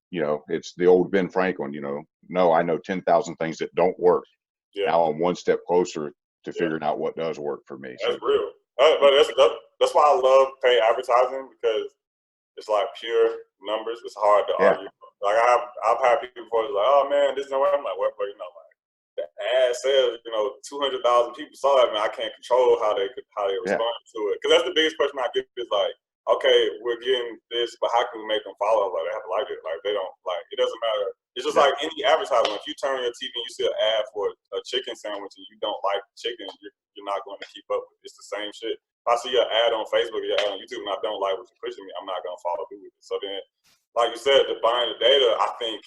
You know, it's the old Ben Franklin. You know, no, I know 10,000 things that don't work. Now I'm one step closer to figuring out what does work for me. That's So real. But that's why I love paid advertising, because it's like pure numbers. It's hard to yeah, argue. Like I've had people before like, oh man, this is no way. I'm like, well, you know, like the ad says, 200,000 people saw that. Man, I can't control how they yeah, respond to it. Because that's the biggest question I get is like, okay, we're getting this, but how can we make them follow? Like they have to like it. Like they don't like it. Doesn't matter. It's just yeah, like any advertisement. If you turn on your TV and you see an ad for a chicken sandwich and you don't like chicken, you're not going to keep up with it. It's the same shit. If I see an ad on Facebook or your ad on YouTube and I don't like what you're pushing me, I'm not going to follow through with it. So then, like you said, the buying the data, I think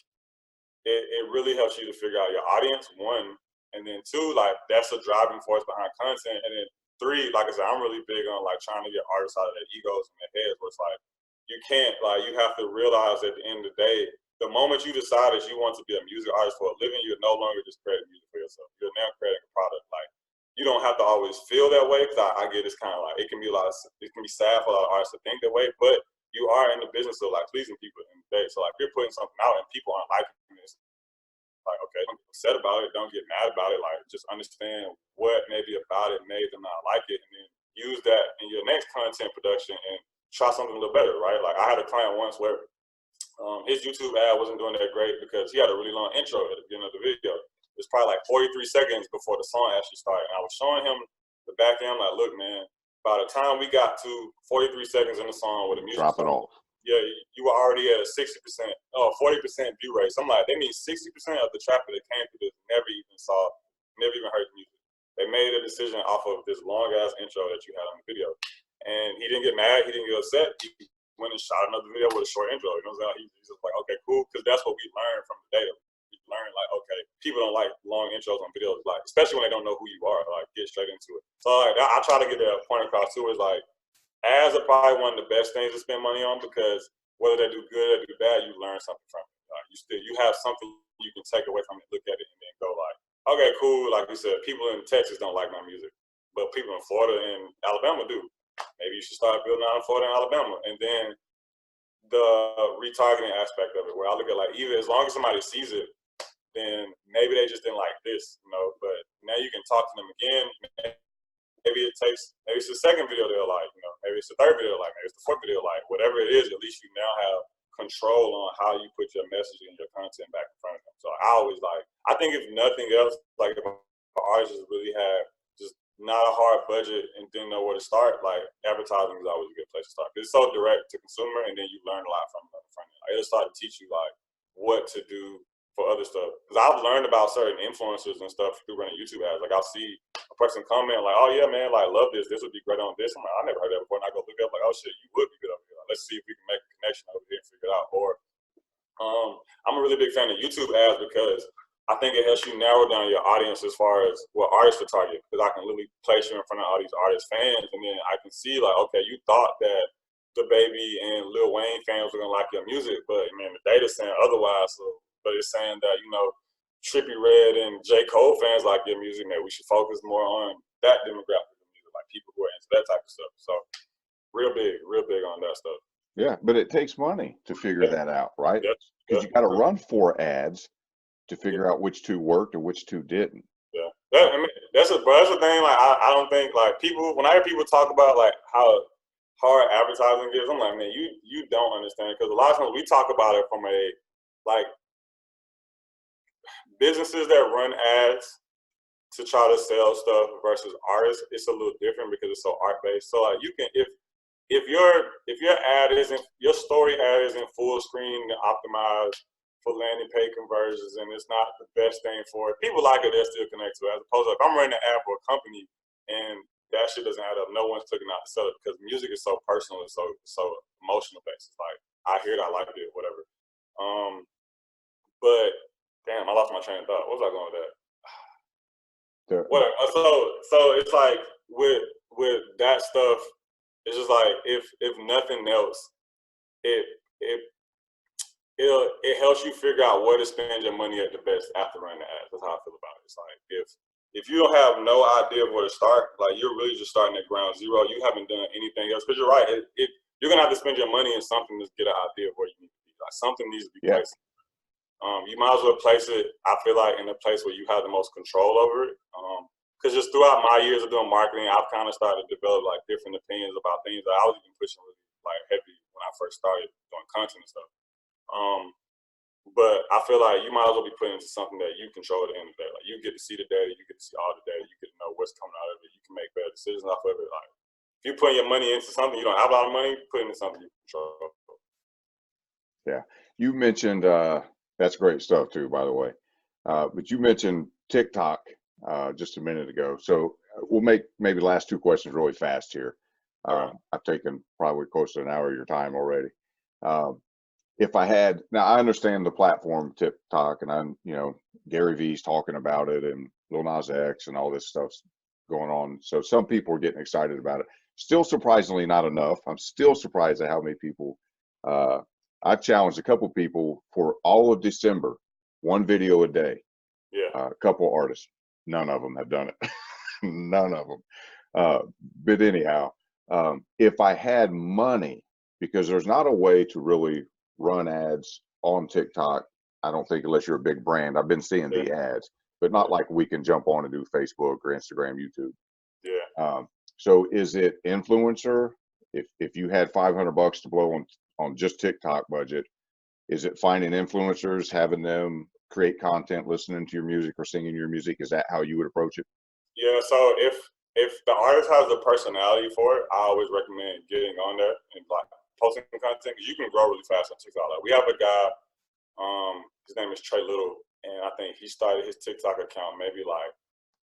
it really helps you to figure out your audience, one, and then two, like that's a driving force behind content, and then three, like I said, I'm really big on like trying to get artists out of their egos and their heads, where it's like you can't, like you have to realize at the end of the day, the moment you decide that you want to be a music artist for a living, you're no longer just creating music for yourself. You're now creating a product. Like you don't have to always feel that way, because I get it's kind of like it can be sad for a lot of artists to think that way, but you are in the business of like pleasing people in the day. So like you're putting something out and people aren't liking this. Like, okay, don't get upset about it, don't get mad about it. Like just understand what maybe about it made them not like it, and then use that in your next content production and try something a little better, right? Like I had a client once where his YouTube ad wasn't doing that great because he had a really long intro at the beginning of the video. It was probably like 43 seconds before the song actually started. And I was showing him the back end, like, look, man, by the time we got to 43 seconds in the song with the music drop it song, off. yeah, you were already at a 60%, 40% view rate. So I'm like, that means 60% of the traffic that came through this never even heard the music. They made a decision off of this long ass intro that you had on the video. And he didn't get mad, he didn't get upset. He went and shot another video with a short intro. You know what I'm saying? He's just like, okay, cool, because that's what we learned from the data. We learned like, okay, people don't like long intros on videos, like especially when they don't know who you are. Like, get straight into it. So like, I try to get that point across too. Is like, ads are probably one of the best things to spend money on, because whether they do good or do bad, you learn something from it. Like, you have something you can take away from it, look at it, and then go like, okay, cool. Like you said, people in Texas don't like my music, but people in Florida and Alabama do. Maybe you should start building out in Florida and Alabama. And then the retargeting aspect of it, where I look at like, either as long as somebody sees it, then maybe they just didn't like this, but now you can talk to them again. Maybe it's the second video they'll like, maybe it's the third video like, maybe it's the fourth video like, whatever it is, at least you now have control on how you put your message and your content back in front of them. So I think if nothing else, like if artists really had just not a hard budget and didn't know where to start, like advertising is always a good place to start. It's so direct to consumer, and then you learn a lot from it. Like, it'll start to teach you like what to do for other stuff. Because I've learned about certain influencers and stuff through running YouTube ads. Like I'll see a person comment like, oh yeah, man, like love this. This would be great on this. I'm like, I never heard that before. And I go look up like, oh shit, you would be good over here. Like, let's see if we can make a connection over here and figure it out. Or I'm a really big fan of YouTube ads, because I think it helps you narrow down your audience as far as what artists to target. Because I can literally place you in front of all these artist fans, and then I can see like, okay, you thought that the Baby and Lil Wayne fans were gonna like your music, but man, the data's saying otherwise. So, but it's saying that Trippie Redd and J. Cole fans like your music. Man, we should focus more on that demographic of music, like people who are into that type of stuff. So, real big on that stuff. Yeah, but it takes money to figure that out, right? Because you got to run 4 ads to figure out which 2 worked or which 2 didn't. Yeah, that's the thing. Like, I don't think like people, when I hear people talk about like how hard advertising is, I'm like, man, you don't understand, because a lot of times we talk about it from a like businesses that run ads to try to sell stuff versus artists. It's a little different because it's so art based. So like you can if your ad isn't, your story ad isn't full screen optimized for landing page conversions, and it's not the best thing for it, people like it, they'll still connect to it. As opposed to if I'm running an ad for a company and that shit doesn't add up, no one's clicking out to sell it, because music is so personal and so emotional based. It's like, I hear it, I like it, whatever. But damn, I lost my train of thought. What was I going with that? Whatever. So it's like with that stuff, it's just like if nothing else, it helps you figure out where to spend your money at the best after running the ads. That's how I feel about it. It's like if you don't have no idea of where to start, like you're really just starting at ground zero. You haven't done anything else, because you're right. You're gonna have to spend your money in something to get an idea of where you need to be. Like something needs to be placed. You might as well place it, I feel like, in a place where you have the most control over it. because just throughout my years of doing marketing, I've kind of started to develop like different opinions about things that I was even pushing really like heavy when I first started doing content and stuff. But I feel like you might as well be putting into something that you control at the end of the day. Like you get to see the data, you get to see all the data, you get to know what's coming out of it. You can make better decisions off of it. Like if you're putting your money into something you don't have a lot of money, put it into something you control. Yeah, you mentioned that's great stuff too, by the way. But you mentioned TikTok just a minute ago, so we'll make maybe the last two questions really fast here. I've taken probably close to an hour of your time already. If I had now, I understand the platform TikTok, and I'm Gary V's talking about it, and Lil Nas X, and all this stuff's going on. So some people are getting excited about it. Still, surprisingly, not enough. I'm still surprised at how many people. I've challenged a couple people for all of December, one video a day. Yeah. A couple artists. None of them have done it. None of them. But anyhow, if I had money, because there's not a way to really run ads on TikTok, I don't think, unless you're a big brand. I've been seeing the ads, but not like we can jump on and do Facebook or Instagram, YouTube. Yeah. So is it influencer? If you had $500 to blow on just TikTok budget, is it finding influencers, having them create content, listening to your music or singing your music? Is that how you would approach it? Yeah. So if the artist has the personality for it, I always recommend getting on there and like posting content, because you can grow really fast on TikTok. Like we have a guy, his name is Trey Little, and I think he started his TikTok account maybe like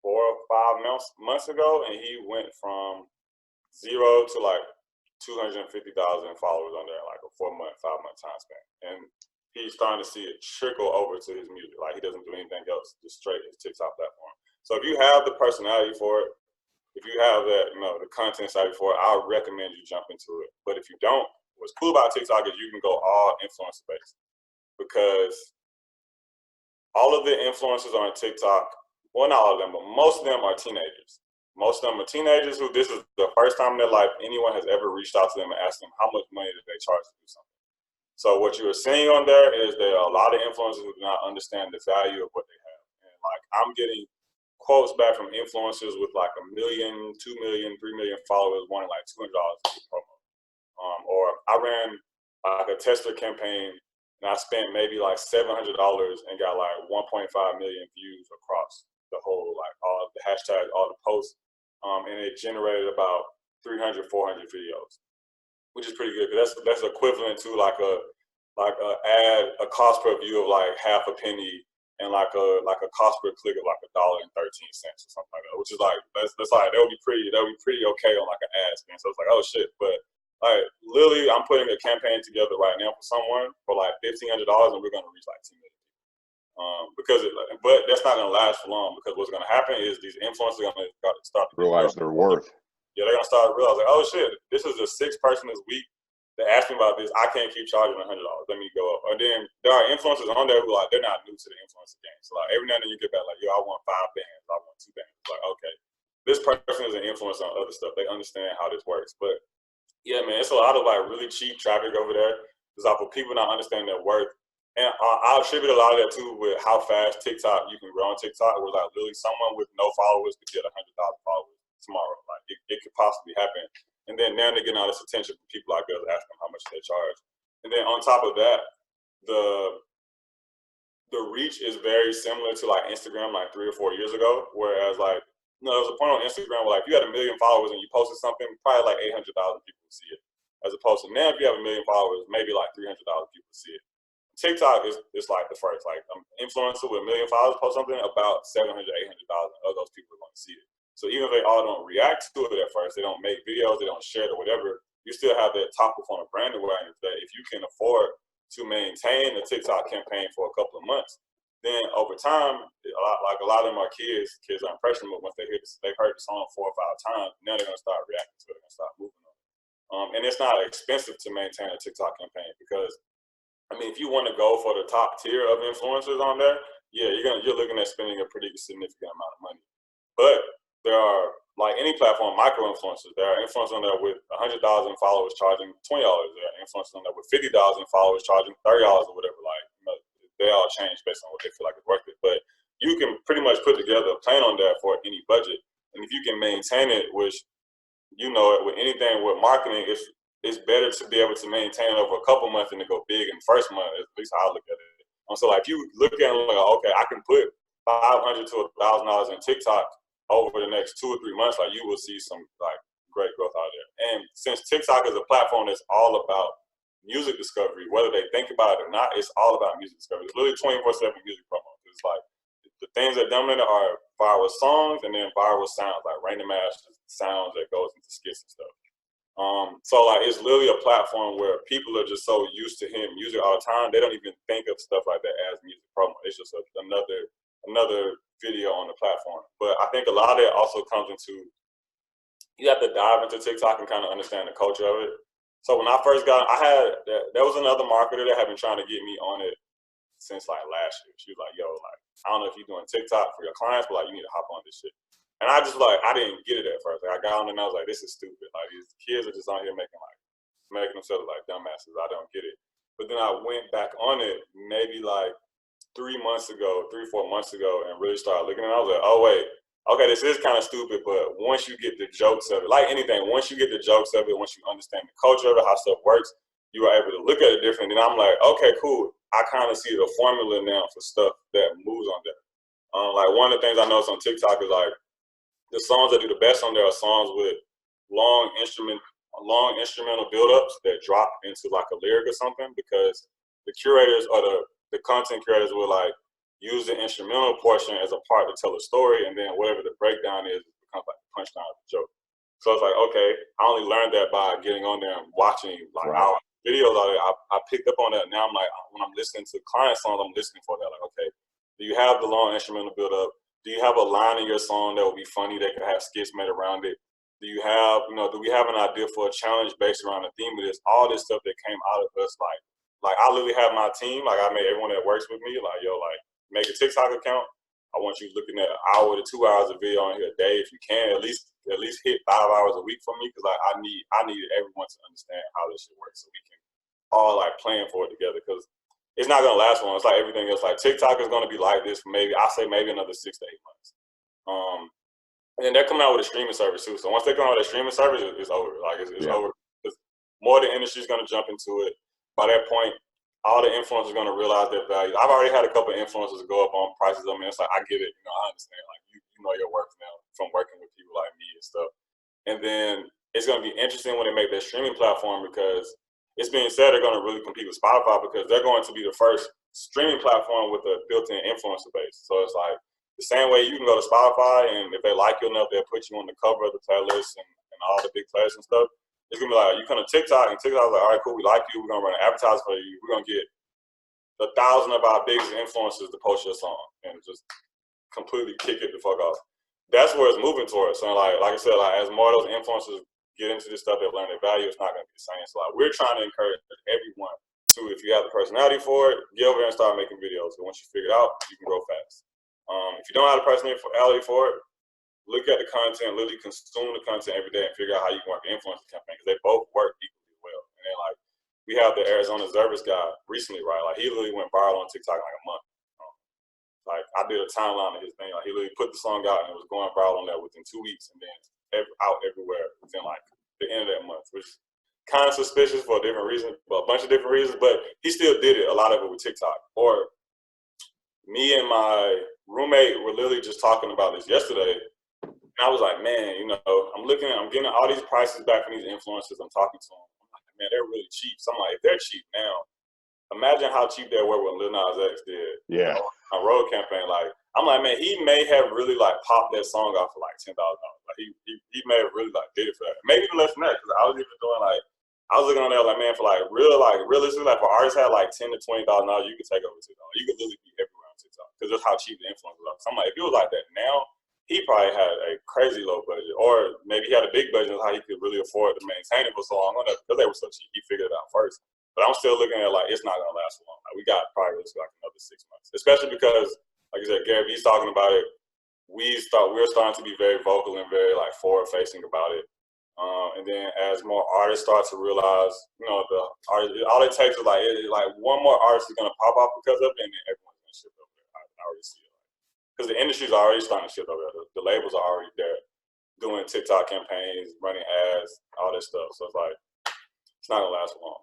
4 or 5 months ago, and he went from 0 to like 250,000 followers on there, like a 4-month, 5-month time span. And he's starting to see it trickle over to his music. Like he doesn't do anything else, just straight his TikTok platform. So if you have the personality for it, if you have that, the content side for it, I would recommend you jump into it. But if you don't, what's cool about TikTok is you can go all influencer based, because all of the influencers on TikTok, well, not all of them, but most of them are teenagers. Most of them are teenagers who this is the first time in their life anyone has ever reached out to them and asked them how much money did they charge to do something. So what you are seeing on there is there are a lot of influencers who do not understand the value of what they have. And like I'm getting quotes back from influencers with like 1 million, 2 million, 3 million followers wanting like $200 to do promo. Or I ran like a tester campaign and I spent maybe like $700 and got like 1.5 million views across the whole, like all of the hashtags, all the posts. And it generated about 300, 400 videos, which is pretty good. Cause that's equivalent to like a cost per view of like half a penny, and like a cost per click of like $1.13 or something like that, which is like that's like that would be pretty okay on like an ad spend. So it's like, oh shit. But like literally I'm putting a campaign together right now for someone for like $1,500, and we're gonna reach like 2 million. But that's not gonna last for long, because what's gonna happen is these influencers are gonna start to Realize their worth. Yeah, they're gonna start to realize like, oh shit, this is the 6th person this week that asked me about this. I can't keep charging $100. Let me go up. And then there are influencers on there who like they're not new to the influencer game. So like every now and then you get back like, yo, I want 5 bands, I want 2 bands. Like, okay, this person is an influencer on other stuff. They understand how this works. But yeah, man, it's a lot of like really cheap traffic over there. There's like for people not understanding their worth. And I attribute a lot of that too with how fast TikTok you can grow on TikTok. Where like literally someone with no followers could get 100,000 followers tomorrow. Like it could possibly happen. And then now they're getting all this attention from people like us asking them how much they charge. And then on top of that, the reach is very similar to like Instagram like 3 or 4 years ago. Whereas like, there was a point on Instagram where like if you had 1 million followers and you posted something, probably like 800,000 people would see it. As opposed to now, if you have 1 million followers, maybe like 300,000 people see it. TikTok is like the first. Like influencer with 1 million followers post something, about 700,000, 800,000 of those people are going to see it. So even if they all don't react to it at first, they don't make videos, they don't share it or whatever, you still have that top performing brand awareness that if you can afford to maintain a TikTok campaign for a couple of months, then over time, a lot of them are kids are impressionable. Once they've heard the song 4 or 5 times, now they're going to start reacting to it, they're going to start moving on it. And it's not expensive to maintain a TikTok campaign, because I mean, if you want to go for the top tier of influencers on there, yeah, you're looking at spending a pretty significant amount of money. But there are, like any platform, micro influencers. There are influencers on there with 100,000 followers charging $20. There are influencers on there with 50,000 followers charging $30 or whatever. Like, they all change based on what they feel like is worth it. But you can pretty much put together a plan on that for any budget. And if you can maintain it, which, you know, with anything with marketing, it's better to be able to maintain it over a couple months than to go big in the first month, at least how I look at it. So like, if you look at it like, okay, I can put $500 to $1,000 in TikTok over the next 2 or 3 months, like, you will see some like great growth out there. And since TikTok is a platform that's all about music discovery, whether they think about it or not, it's all about music discovery. It's literally 24/7 music promo. It's like the things that dominate are viral songs and then viral sounds, like random ass sounds that goes into skits and stuff. So like, it's literally a platform where people are just so used to hearing music all the time, they don't even think of stuff like that as music promo. It's just another video on the platform. But I think a lot of it also comes into, you have to dive into TikTok and kind of understand the culture of it. So when I first got, there was another marketer that had been trying to get me on it since like last year. She was like, yo, like, I don't know if you're doing TikTok for your clients, but like, you need to hop on this shit. And I just like, I didn't get it at first. Like, I got on it and I was like, this is stupid. Like, these kids are just on here making themselves like dumbasses. I don't get it. But then I went back on it maybe like 3 months ago, 3-4 months ago, and really started looking at it. I was like, oh wait, okay, this is kind of stupid, but once you get the jokes of it, like anything, once you get the jokes of it, once you understand the culture of it, how stuff works, you are able to look at it different. And I'm like, okay, cool. I kind of see the formula now for stuff that moves on there. Like, one of the things I noticed on TikTok is like, the songs that do the best on there are songs with long instrumental build-ups that drop into like a lyric or something, because the curators or the content curators will like use the instrumental portion as a part to tell a story, and then whatever the breakdown is, it becomes like the punchline of the joke. So it's like, okay, I only learned that by getting on there and watching like our videos out there. I picked up on that. Now I'm like, when I'm listening to client songs, I'm listening for that. Like, okay, do you have the long instrumental build-up? Do you have a line in your song that will be funny that could have skits made around it? Do you have, do we have an idea for a challenge based around the theme of this? All this stuff that came out of us, like I literally have my team, like I made everyone that works with me, like, yo, like, make a TikTok account. I want you looking at 1 hour to 2 hours of video on here a day if you can. At least hit 5 hours a week for me, because like I need everyone to understand how this shit works, so we can all like plan for it together. Because it's not gonna last long. It's like everything else. Like, TikTok is gonna be like this for maybe another 6 to 8 months. And then they're coming out with a streaming service too. So once they come out with a streaming service, it's over. Like, it's over. It's more of the industry's gonna jump into it. By that point, all the influencers are gonna realize their value. I've already had a couple of influencers go up on prices. I mean, it's like, I get it. I understand. Like, you know your worth now from working with people like me and stuff. And then it's gonna be interesting when they make their streaming platform, because it's being said they're going to really compete with Spotify, because they're going to be the first streaming platform with a built-in influencer base. So it's like the same way you can go to Spotify, and if they like you enough, they'll put you on the cover of the playlist and all the big players and stuff. It's going to be like, you come to TikTok, and TikTok's like, all right, cool, we like you. We're going to run an advertisement for you. We're going to get 1,000 of our biggest influencers to post your song and just completely kick it the fuck off. That's where it's moving towards. So like I said, like, as more of those influencers get into this stuff, they'll learn their value. It's not going to be the same. So like, we're trying to encourage everyone to, if you have the personality for it, get over there and start making videos. And once you figure it out, you can grow fast. If you don't have the personality for it, look at the content, literally consume the content every day, and figure out how you can work an influencer campaign, because they both work equally well. And then like, we have the Arizona Zervis guy recently, right? Like, he literally went viral on TikTok in like a month. Like, I did a timeline of his thing. Like, he literally put the song out, and it was going viral on that within 2 weeks, and then out everywhere within like the end of that month, which is kind of suspicious for a different reason, but a bunch of different reasons. But he still did it, a lot of it with TikTok. Or me and my roommate were literally just talking about this yesterday, and I was like, man, I'm getting all these prices back from these influencers. I'm talking to them. I'm like, man, they're really cheap. So I'm like, if they're cheap now, imagine how cheap they were when Lil Nas X did a road campaign. Like, I'm like, man, he may have really like popped that song off for like $10,000. Like, he may have really like did it for that. Maybe even less than that, because I was even doing like, I was looking on there like, man, for like realistically, like, for artists had like $10,000 to $20,000, you could take over TikTok. You could literally be everywhere on TikTok, because that's how cheap the influencers are. So I'm like, if it was like that now, he probably had a crazy low budget, or maybe he had a big budget of how he could really afford to maintain it for so long, because they were so cheap. He figured it out first. But I'm still looking at like, it's not gonna last long. Like, we got probably like another 6 months, especially because, like I said, Gary V's talking about it. We're starting to be very vocal and very like forward facing about it. And then as more artists start to realize, all it takes is like one more artist is gonna pop off because of it, and then everyone's gonna shift over there. I already see it. because the industry's already starting to shift over there. The labels are already there doing TikTok campaigns, running ads, all this stuff. So it's like, it's not gonna last long.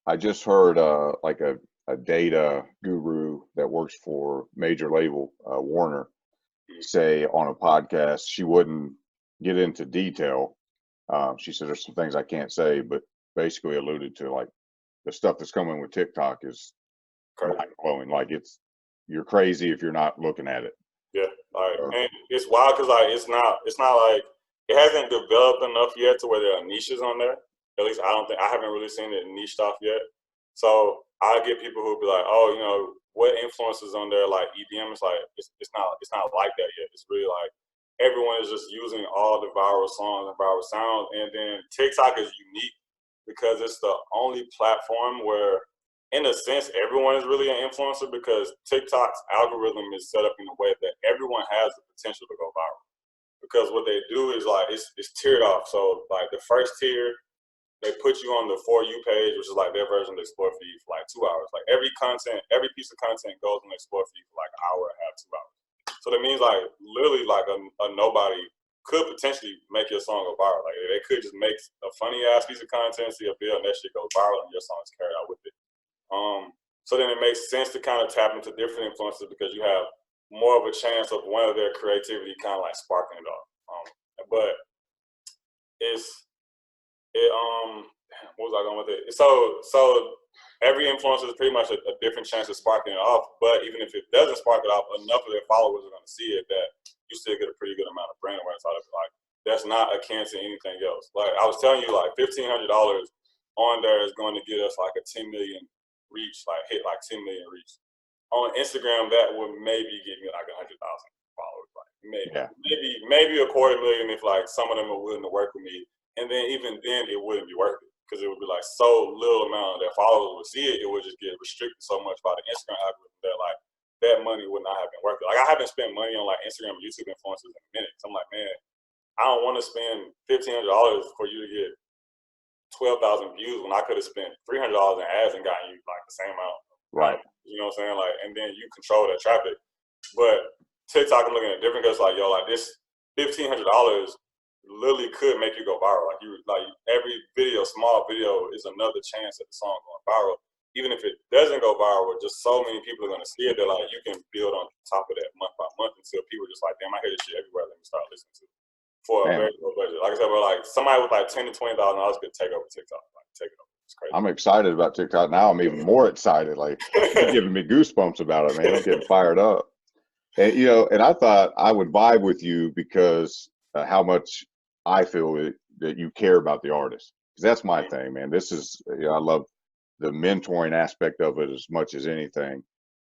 I just heard like a data guru that works for major label Warner say on a podcast, she wouldn't get into detail. She said there's some things I can't say, but basically alluded to like the stuff that's coming with TikTok is mind blowing. Like you're crazy if you're not looking at it. Yeah, like, and it's wild because like it's not like it hasn't developed enough yet to where there are niches on there. At least I haven't really seen it niched off yet. So I get people who be like, oh, you know, what influences on there like EDM? It's like it's not like that yet. It's really like everyone is just using all the viral songs and viral sounds, and then TikTok is unique because it's the only platform where, in a sense, everyone is really an influencer because TikTok's algorithm is set up in a way that everyone has the potential to go viral. Because what they do is like it's tiered off. So like the first tier, they put you on the For You page, which is like their version of the Explore feed for like 2 hours. Like every piece of content goes on the Explore feed for like an hour and a half, 2 hours. So that means like literally like a nobody could potentially make your song go viral. Like they could just make a funny ass piece of content, see a bill, and that shit goes viral, and your song is carried out with it. So then it makes sense to kind of tap into different influences because you have more of a chance of one of their creativity kind of like sparking it off. But what was I going with it? So every influencer is pretty much a different chance of sparking it off. But even if it doesn't spark it off, enough of their followers are going to see it that you still get a pretty good amount of brand awareness out of it. Like that's not akin to anything else. Like I was telling you, like $1,500 on there is going to get us like a 10 million reach, like hit like 10 million reach. On Instagram, that would maybe give me like 100,000 followers, like maybe a 250,000 if like some of them are willing to work with me, and then even then it wouldn't be worth it because it would be like so little amount of their followers would see it, it would just get restricted so much by the Instagram algorithm that like that money would not have been worth it. Like I haven't spent money on like Instagram and YouTube influencers in a minute. So I'm like, man, I don't want to spend $1,500 for you to get 12,000 views when I could have spent $300 in ads and gotten you like the same amount. Right. You know what I'm saying? Like, and then you control that traffic. But TikTok, I'm looking at different because like, yo, like this $1,500 literally could make you go viral. Like every video, small video is another chance at the song going viral. Even if it doesn't go viral, just so many people are going to see it that like you can build on top of that month by month until people are just like, damn, I hear this shit everywhere. Let me start listening to it. For a very low budget. Like I said, bro, like somebody with like $10,000 to $20,000 could take over TikTok. Like take it over. It's crazy. I'm excited about TikTok now. I'm even more excited. Like you're giving me goosebumps about it, man. I'm getting fired up. And you know, and I thought I would vibe with you because how much I feel that you care about the artist. Because that's my thing, man. This is, you know, I love the mentoring aspect of it as much as anything.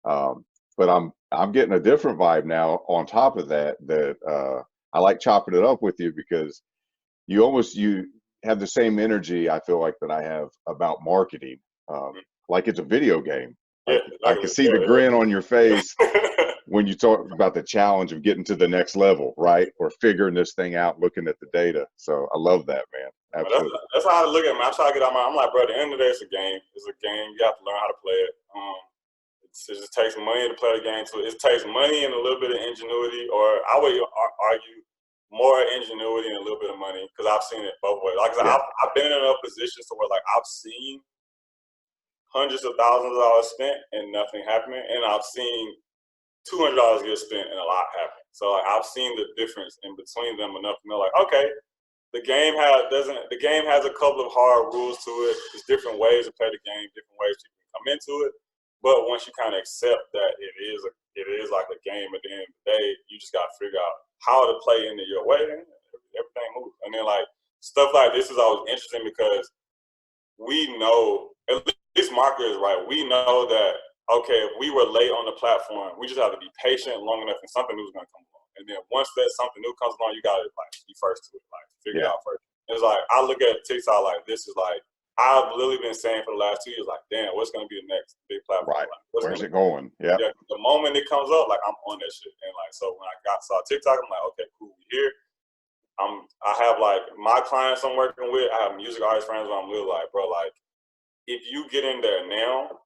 But I'm getting a different vibe now. On top of that, I like chopping it up with you because you have the same energy I feel like that I have about marketing. Like it's a video game. Like, I can see the grin on your face when you talk about the challenge of getting to the next level, right? Or figuring this thing out, looking at the data. So I love that, man. Absolutely. That's how I look at it, man. I try to get out I'm like, bro, at the end of the day, it's a game. It's a game. You have to learn how to play it. It just takes money to play the game. So it takes money and a little bit of ingenuity, or I would argue more ingenuity and a little bit of money, because I've seen it both ways. Like I said, I've been in enough positions to where like I've seen hundreds of thousands of dollars spent and nothing happening, and I've seen $200 get spent and a lot happen. So like I've seen the difference in between them enough to know like, okay, the game has a couple of hard rules to it. There's different ways to play the game, different ways you can come into it. But once you kind of accept that it is like a game at the end of the day, you just got to figure out how to play into your way, and everything moves. And then like stuff like this is always interesting because we know, at least marketers, right? We know that, okay, if we were late on the platform, we just have to be patient long enough and something new is going to come along. And then once that something new comes along, you got to like be first to it, like figure it out first. And it's like, I look at TikTok like this is like, I've literally been saying for the last 2 years, like, damn, what's going to be the next big platform? Right. Like, where's it going? Yeah. The moment it comes up, like, I'm on that shit. And like, so when I saw TikTok, I'm like, okay, cool, we here. I have like my clients I'm working with. I have music artist friends where I'm literally like, bro, like, if you get in there now,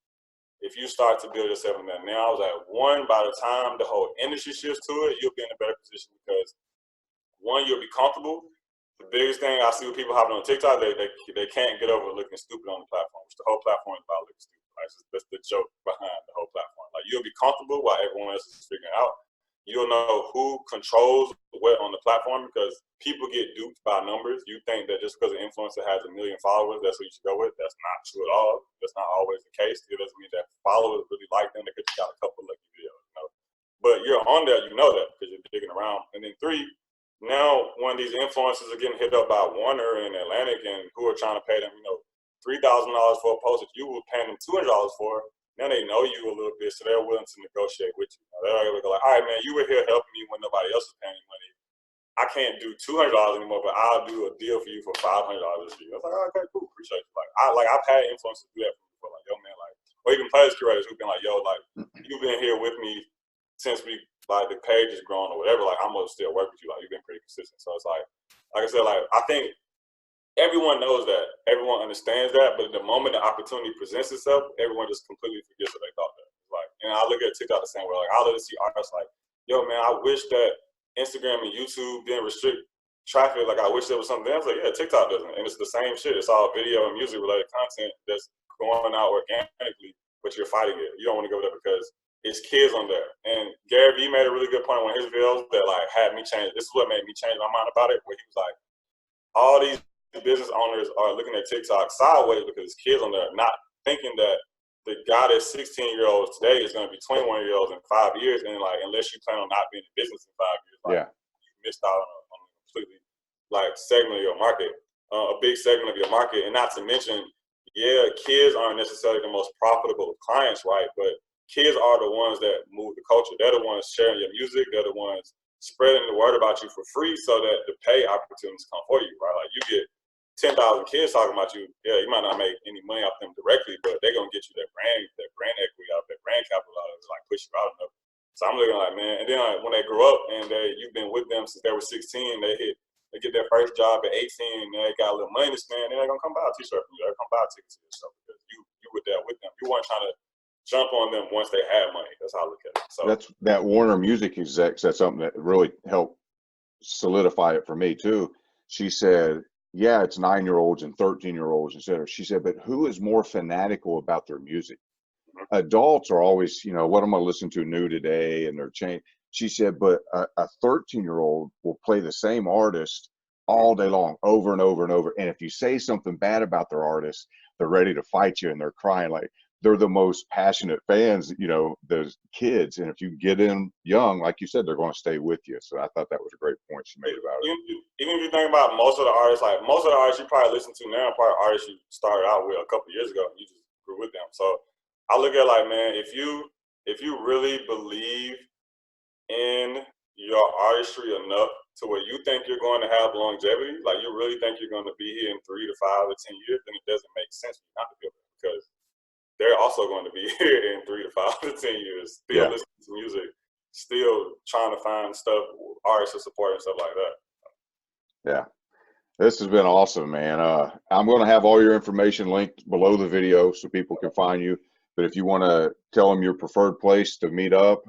if you start to build yourself in that now, I was like, one, by the time the whole industry shifts to it, you'll be in a better position because one, you'll be comfortable. The biggest thing I see with people hopping on TikTok, they can't get over looking stupid on the platform, which the whole platform is about looking stupid. Right? That's the joke behind the whole platform. Like, you'll be comfortable while everyone else is figuring out. You'll know who controls what on the platform because people get duped by numbers. You think that just because an influencer has 1 million followers, that's what you should go with. That's not true at all. That's not always the case. It doesn't mean that followers really like them. They could just got a couple lucky videos, you know. But you're on there, you know that because you're digging around. And then 3, now when these influencers are getting hit up by Warner and Atlantic and who are trying to pay them, you know, $3,000 for a post that you were paying them $200 for, now they know you a little bit, so they're willing to negotiate with you. They're like, all right, man, you were here helping me when nobody else is paying me money. I can't do $200 anymore, but I'll do a deal for you for $500 this year. I was like, oh, okay, cool, appreciate you. I've had influencers do that for me before, like, yo, man, like, or even players curators who've been like, yo, like, you've been here with me since the page has grown or whatever. Like, I'm gonna still work with you. Like, you've been pretty consistent. So it's like I said, like, I think everyone knows that, everyone understands that, but the moment the opportunity presents itself, everyone just completely forgets what they thought that. Like, and I look at TikTok the same way. Like, I literally see artists like, yo, man, I wish that Instagram and YouTube didn't restrict traffic. Like, I wish there was something else. Like, yeah, TikTok doesn't, and it's the same shit. It's all video and music related content that's going out organically, but you're fighting it. You don't want to go there because it's kids on there. And Gary Vee made a really good point on his videos that like had me change. This is what made me change my mind about it. Where he was like, all these business owners are looking at TikTok sideways because it's kids on there, not thinking that the guy that's 16-year-olds today is going to be 21-year-olds in 5 years, and like unless you plan on not being in business in 5 years, like you missed out on a completely like segment of your market, a big segment of your market, and not to mention, yeah, kids aren't necessarily the most profitable clients, right? But kids are the ones that move the culture. They're the ones sharing your music. They're the ones spreading the word about you for free, so that the pay opportunities come for you, right? Like, you get 10,000 kids talking about you. Yeah, you might not make any money off them directly, but they're gonna get you that brand equity out, that brand capital out of it, like push you out enough. So I'm looking like, man, and then like, when they grow up and you've been with them since they were 16, they get their first job at 18, and they got a little money to spend, and they're gonna come buy a t-shirt from you. They're gonna come buy a ticket to your show because you were there with them. You weren't trying to jump on them once they had money. That's how I look at it. So that's that Warner Music exec said something that really helped solidify it for me too. She said, yeah, it's 9-year-olds and 13-year-olds, etc. She said, but who is more fanatical about their music? Adults are always, you know, what am I listening to new today? And they're changing. She said, but a 13-year-old will play the same artist all day long, over and over and over. And if you say something bad about their artist, they're ready to fight you and they're crying. Like, they're the most passionate fans, you know, those kids. And if you get in young, like you said, they're going to stay with you. So I thought that was a great point she made about it. Even if you think about most of the artists, like most of the artists you probably listen to now, probably artists you started out with a couple of years ago, and you just grew with them. So I look at like, man, if you really believe in your artistry enough to where you think you're going to have longevity, like you really think you're going to be here in 3 to 5 or 10 years, then it doesn't make sense for you not to be able to, because they're also going to be here in 3 to 5 to 10 years, still listening to music, still trying to find stuff, artists to support and stuff like that. Yeah. This has been awesome, man. I'm going to have all your information linked below the video so people can find you. But if you want to tell them your preferred place to meet up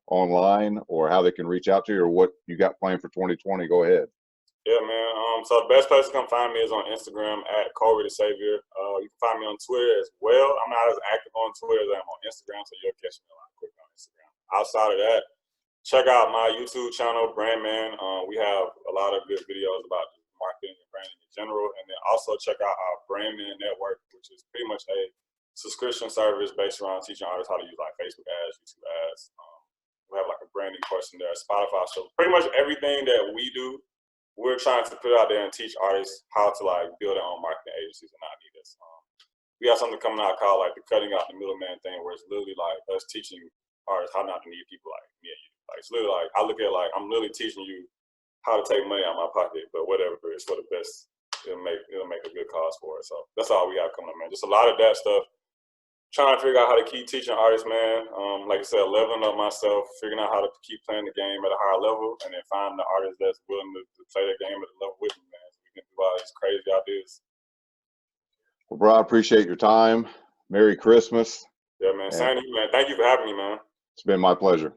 online, or how they can reach out to you, or what you got planned for 2020, go ahead. Yeah, man. So the best place to come find me is on Instagram at Kohrey the Savior. You can find me on Twitter as well. I'm not as active on Twitter as I am on Instagram, so you'll catch me a lot quicker on Instagram. Outside of that, check out my YouTube channel, Brandman. We have a lot of good videos about marketing and branding in general. And then also check out our Brandman Network, which is pretty much a subscription service based around teaching artists how to use like Facebook ads, YouTube ads. We have like a branding course in there, Spotify. So pretty much everything that we do, we're trying to put out there and teach artists how to like build their own marketing agencies and not need us. We have something coming out called like the cutting out the middleman thing, where it's literally like us teaching artists how not to need people like me and you. Like, it's literally like, I look at like, I'm literally teaching you how to take money out of my pocket, but whatever, it's for the best. It'll make a good cause for it. So that's all we have coming up, man. Just a lot of that stuff. Trying to figure out how to keep teaching artists, man. Like I said, leveling up myself, figuring out how to keep playing the game at a higher level, and then finding the artists that's willing to play the game at a level with me, man. So we can do all these crazy ideas. Well, bro, I appreciate your time. Merry Christmas. Yeah, man. And Same to you, man. Thank you for having me, man. it's been my pleasure.